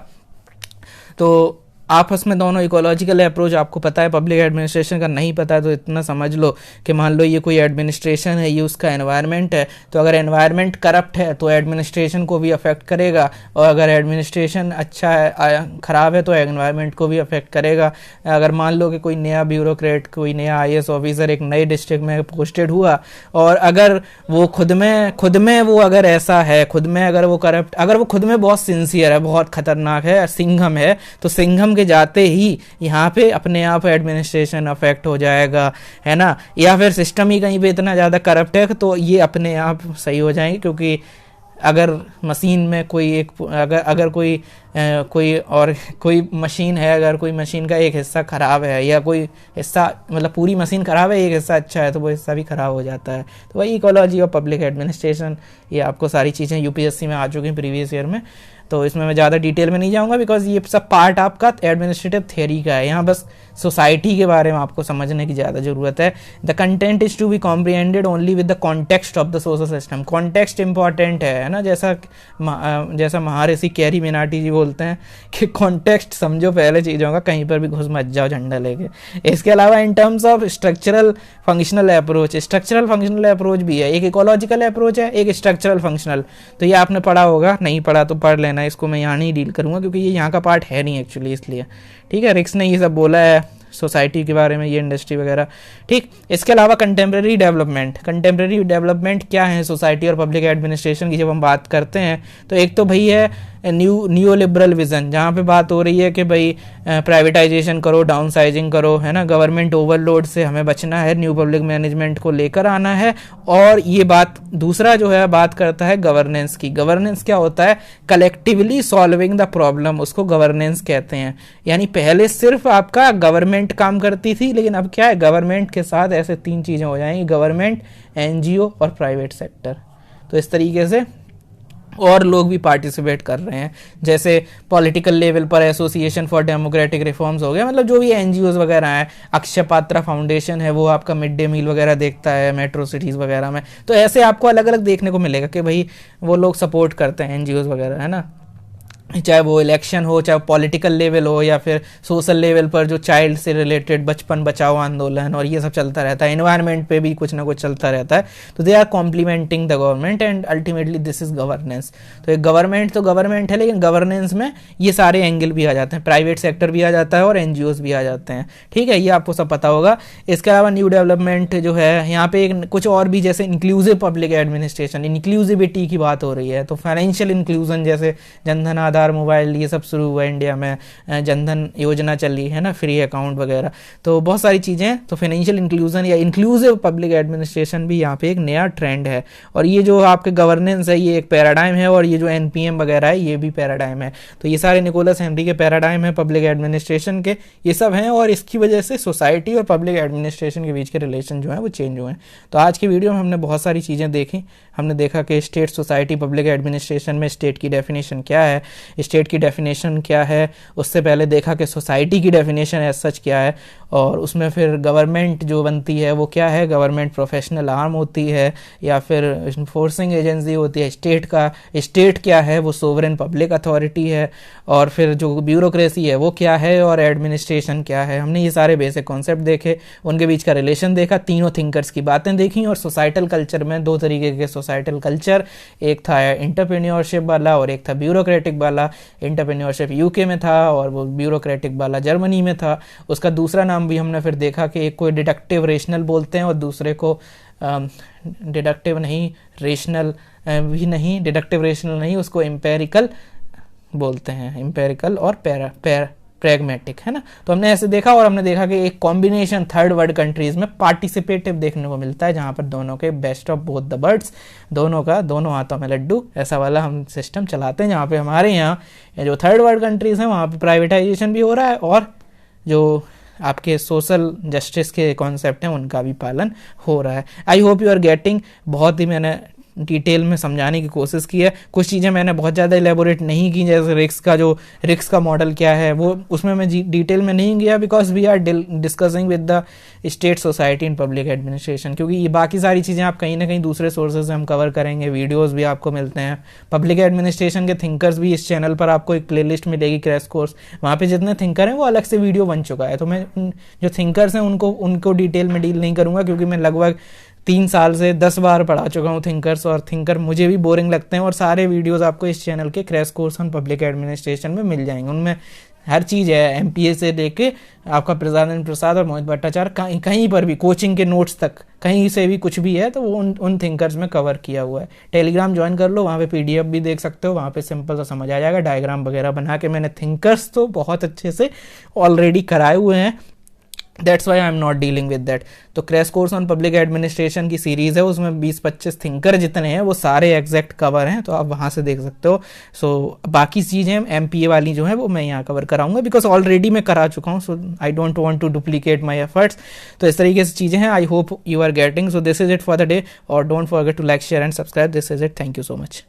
तो आपस में दोनों इकोलॉजिकल अप्रोच, आपको पता है पब्लिक एडमिनिस्ट्रेशन का, नहीं पता है तो इतना समझ लो कि मान लो ये कोई एडमिनिस्ट्रेशन है, ये उसका एनवायरनमेंट है, तो अगर एनवायरनमेंट करप्ट है तो एडमिनिस्ट्रेशन को भी अफेक्ट करेगा, और अगर एडमिनिस्ट्रेशन अच्छा है ख़राब है तो एनवायरनमेंट को भी अफेक्ट करेगा। अगर मान लो कि कोई नया ब्यूरोक्रेट, कोई नया IAS ऑफिसर एक नए डिस्ट्रिक्ट में पोस्टेड हुआ, और अगर वो खुद में वो अगर ऐसा है, खुद में अगर वो करप्ट, अगर वो खुद में बहुत सिंसियर है, बहुत खतरनाक है, सिंघम है, तो सिंघम जाते ही यहाँ पे अपने आप एडमिनिस्ट्रेशन अफेक्ट हो जाएगा, है ना। या फिर सिस्टम ही कहीं पे इतना ज़्यादा करप्ट है तो ये अपने आप सही हो जाएंगे, क्योंकि अगर मशीन में कोई एक अगर कोई मशीन है, अगर कोई मशीन का एक हिस्सा ख़राब है, या कोई हिस्सा मतलब पूरी मशीन ख़राब है, एक हिस्सा अच्छा है, तो वो हिस्सा भी ख़राब हो जाता है। तो वही इकोलॉजी ऑफ पब्लिक एडमिनिस्ट्रेशन, ये आपको सारी चीज़ें UPSC में आ चुकी हैं प्रीवियस ईयर में, तो इसमें मैं ज़्यादा डिटेल में नहीं जाऊँगा, बिकॉज ये सब पार्ट आपका एडमिनिस्ट्रेटिव थियरी का है। यहाँ बस सोसाइटी के बारे में आपको समझने की ज़्यादा ज़रूरत है। The content is to be comprehended only with the context of the social system. Context important है ना, जैसा महर्षि कैरी मिनाटी जी बोलते हैं कि कॉन्टेक्स्ट समझो पहले चीज़ों का, कहीं पर भी घुस मत जाओ झंडा लेके। इसके अलावा in terms of structural functional approach, structural functional approach भी है, एक इकोलॉजिकल अप्रोच है, एक स्ट्रक्चरल फंक्शनल। तो ये आपने पढ़ा होगा, नहीं पढ़ा तो पढ़ लेना, इसको मैं यहाँ नहीं डील करूँगा क्योंकि ये यहाँ का पार्ट है नहीं एक्चुअली, इसलिए, ठीक है। रिक्स ने ये सब बोला है सोसाइटी के बारे में, ये इंडस्ट्री वगैरह, ठीक। इसके अलावा कंटेम्प्रेरी डेवलपमेंट क्या है सोसाइटी और पब्लिक एडमिनिस्ट्रेशन की जब हम बात करते हैं, तो एक तो भाई है न्यू लिबरल विजन, जहाँ पे बात हो रही है कि भाई प्राइवेटाइजेशन करो, डाउन साइजिंग करो, है ना, गवर्नमेंट ओवरलोड से हमें बचना है, न्यू पब्लिक मैनेजमेंट को लेकर आना है। और ये बात दूसरा जो है बात करता है गवर्नेंस की। गवर्नेंस क्या होता है? कलेक्टिवली सॉल्विंग द प्रॉब्लम, उसको गवर्नेंस कहते हैं। यानी पहले सिर्फ आपका गवर्नमेंट काम करती थी, लेकिन अब क्या है, गवर्नमेंट के साथ ऐसे 3 चीजें हो जाएंगी, गवर्नमेंट, एनजीओ और प्राइवेट सेक्टर। तो इस तरीके से और लोग भी पार्टिसिपेट कर रहे हैं, जैसे पॉलिटिकल लेवल पर एसोसिएशन फॉर डेमोक्रेटिक रिफॉर्म्स हो गया, मतलब जो भी एनजीओज वगैरह हैं, अक्षय पात्रा फाउंडेशन है, वो आपका मिड डे मील वगैरह देखता है मेट्रो सिटीज़ वगैरह में। तो ऐसे आपको अलग अलग देखने को मिलेगा कि भाई वो लोग सपोर्ट करते हैं एनजीओज वगैरह, है ना, चाहे वो इलेक्शन हो, चाहे पॉलिटिकल लेवल हो, या फिर सोशल लेवल पर जो चाइल्ड से रिलेटेड बचपन बचाओ आंदोलन और ये सब चलता रहता है, एनवायरनमेंट पे भी कुछ ना कुछ चलता रहता है। तो they are complementing the government and ultimately this is governance. तो एक गवर्नमेंट तो गवर्नमेंट है, लेकिन गवर्नेंस में ये सारे एंगल भी आ जाते हैं, प्राइवेट सेक्टर भी आ जाता है और एनजीओज भी आ जाते हैं। ठीक है, ये आपको सब पता होगा। इसके अलावा न्यू डेवलपमेंट जो है यहाँ पे एक कुछ और भी, जैसे इंक्लूसिव पब्लिक एडमिनिस्ट्रेशन, इंक्लूसिविटी की बात हो रही है। तो फाइनेंशियल इंक्लूजन, जैसे जनधन आधार मोबाइल, ये सब शुरू हुआ इंडिया में, जनधन योजना चली है ना, फ्री अकाउंट वगैरह, तो बहुत सारी चीज़ें। तो फाइनेंशियल इंक्लूजन या इंक्लूसिव पब्लिक एडमिनिस्ट्रेशन भी यहाँ पे एक नया ट्रेंड है। और ये जो आपके गवर्नेंस है, ये एक पैराडाइम है, और ये जो एनपीएम वगैरह है, ये भी पैराडाइम है। तो ये सारे निकोलस हेनरी के पैराडाइम है पब्लिक एडमिनिस्ट्रेशन के, ये सब हैं। और इसकी वजह से सोसाइटी और पब्लिक एडमिनिस्ट्रेशन के बीच के रिलेशन जो है वो चेंज हुए हैं। तो आज की वीडियो में हमने बहुत सारी चीज़ें देखी। हमने देखा कि स्टेट, सोसाइटी, पब्लिक एडमिनिस्ट्रेशन में स्टेट की डेफिनेशन क्या है, स्टेट की डेफिनेशन क्या है, उससे पहले देखा कि सोसाइटी की डेफिनेशन एज सच क्या है, और उसमें फिर गवर्नमेंट जो बनती है वो क्या है, गवर्नमेंट प्रोफेशनल आर्म होती है या फिर इन्फोर्सिंग एजेंसी होती है स्टेट का, स्टेट क्या है, वो सोवरेन पब्लिक अथॉरिटी है, और फिर जो ब्यूरोक्रेसी है वो क्या है, और एडमिनिस्ट्रेशन क्या है। हमने ये सारे बेसिक कॉन्सेप्ट देखे, उनके बीच का रिलेशन देखा, तीनों थिंकर्स की बातें देखी। और सोसाइटल कल्चर में 2 तरीके के सोसाइटल कल्चर, एक था एंटरप्रेन्योरशिप वाला और एक था ब्यूरोक्रेटिक वाला। एंटरप्रेन्योरशिप यूके में था और वो ब्यूरोक्रेटिक वाला जर्मनी में था। उसका दूसरा नाम भी हमने फिर देखा कि एक को डिडक्टिव रेशनल बोलते हैं और दूसरे को डिडक्टिव नहीं, रेशनल भी नहीं, डिडक्टिव रेशनल नहीं, उसको एम्पेरिकल बोलते हैं, एम्पेरिकल और प्रैग्मेटिक, है ना। तो हमने ऐसे देखा, और हमने देखा कि एक कॉम्बिनेशन थर्ड वर्ल्ड कंट्रीज में पार्टिसिपेटिव देखने को मिलता है, जहां पर दोनों के best of both the birds, दोनों हाथों में लड्डू, ऐसा वाला हम सिस्टम चलाते हैं। जहाँ पे हमारे यहाँ जो थर्ड वर्ल्ड कंट्रीज हैं वहाँ पे प्राइवेटाइजेशन भी हो रहा है, और जो आपके सोशल जस्टिस के कॉन्सेप्ट हैं उनका भी पालन हो रहा है। I hope you are getting. बहुत ही मैंने डिटेल में समझाने की कोशिश की है। कुछ चीज़ें मैंने बहुत ज़्यादा इलेबोरेट नहीं की, जैसे रिक्स का मॉडल क्या है, वो उसमें मैं डिटेल में नहीं गया, because we are discussing with the state, society and public administration. क्योंकि ये बाकी सारी चीज़ें आप कहीं ना कहीं दूसरे सोर्सेज से हम कवर करेंगे, वीडियोज़ भी आपको मिलते हैं। पब्लिक एडमिनिस्ट्रेशन के थिंकर्स भी इस चैनल पर आपको एक प्लेलिस्ट मिलेगी, क्रैश कोर्स, वहाँ पे जितने थिंकर हैं वो अलग से वीडियो बन चुका है। तो मैं जो थिंकर्स हैं उनको डिटेल में डील नहीं करूँगा, क्योंकि मैं लगभग 3 साल से 10 बार पढ़ा चुका हूँ थिंकर्स, और थिंकर मुझे भी बोरिंग लगते हैं। और सारे वीडियोस आपको इस चैनल के crash course on public administration में मिल जाएंगे। उनमें हर चीज़ है, एमपीए से लेके आपका प्रसाद प्रसाद और मोहित भट्टाचार्य, कहीं पर भी कोचिंग के नोट्स तक कहीं से भी कुछ भी है तो वो उन थिंकर्स में कवर किया हुआ है। टेलीग्राम ज्वाइन कर लो, वहाँ पे पीडीएफ भी देख सकते हो, वहाँ पे सिंपल सा समझ आ जाएगा, डायग्राम वगैरह बना के मैंने थिंकर्स तो बहुत अच्छे से ऑलरेडी कराए हुए हैं। That's why I am not dealing with that. तो crash course on public administration की सीरीज है, उसमें 20-25 थिंकर जितने हैं वो सारे एग्जैक्ट कवर हैं, तो आप वहाँ से देख सकते हो। सो बाकी चीज़ें एमपीए वाली जो है वो मैं यहाँ कवर कराऊंगा, बिकॉज ऑलरेडी मैं करा चुका हूँ, so I don't want to duplicate my efforts. तो इस तरीके से चीज़ें हैं। I hope you are getting. So this is it for the day, और don't forget to like, share and subscribe. This is it. Thank you so much.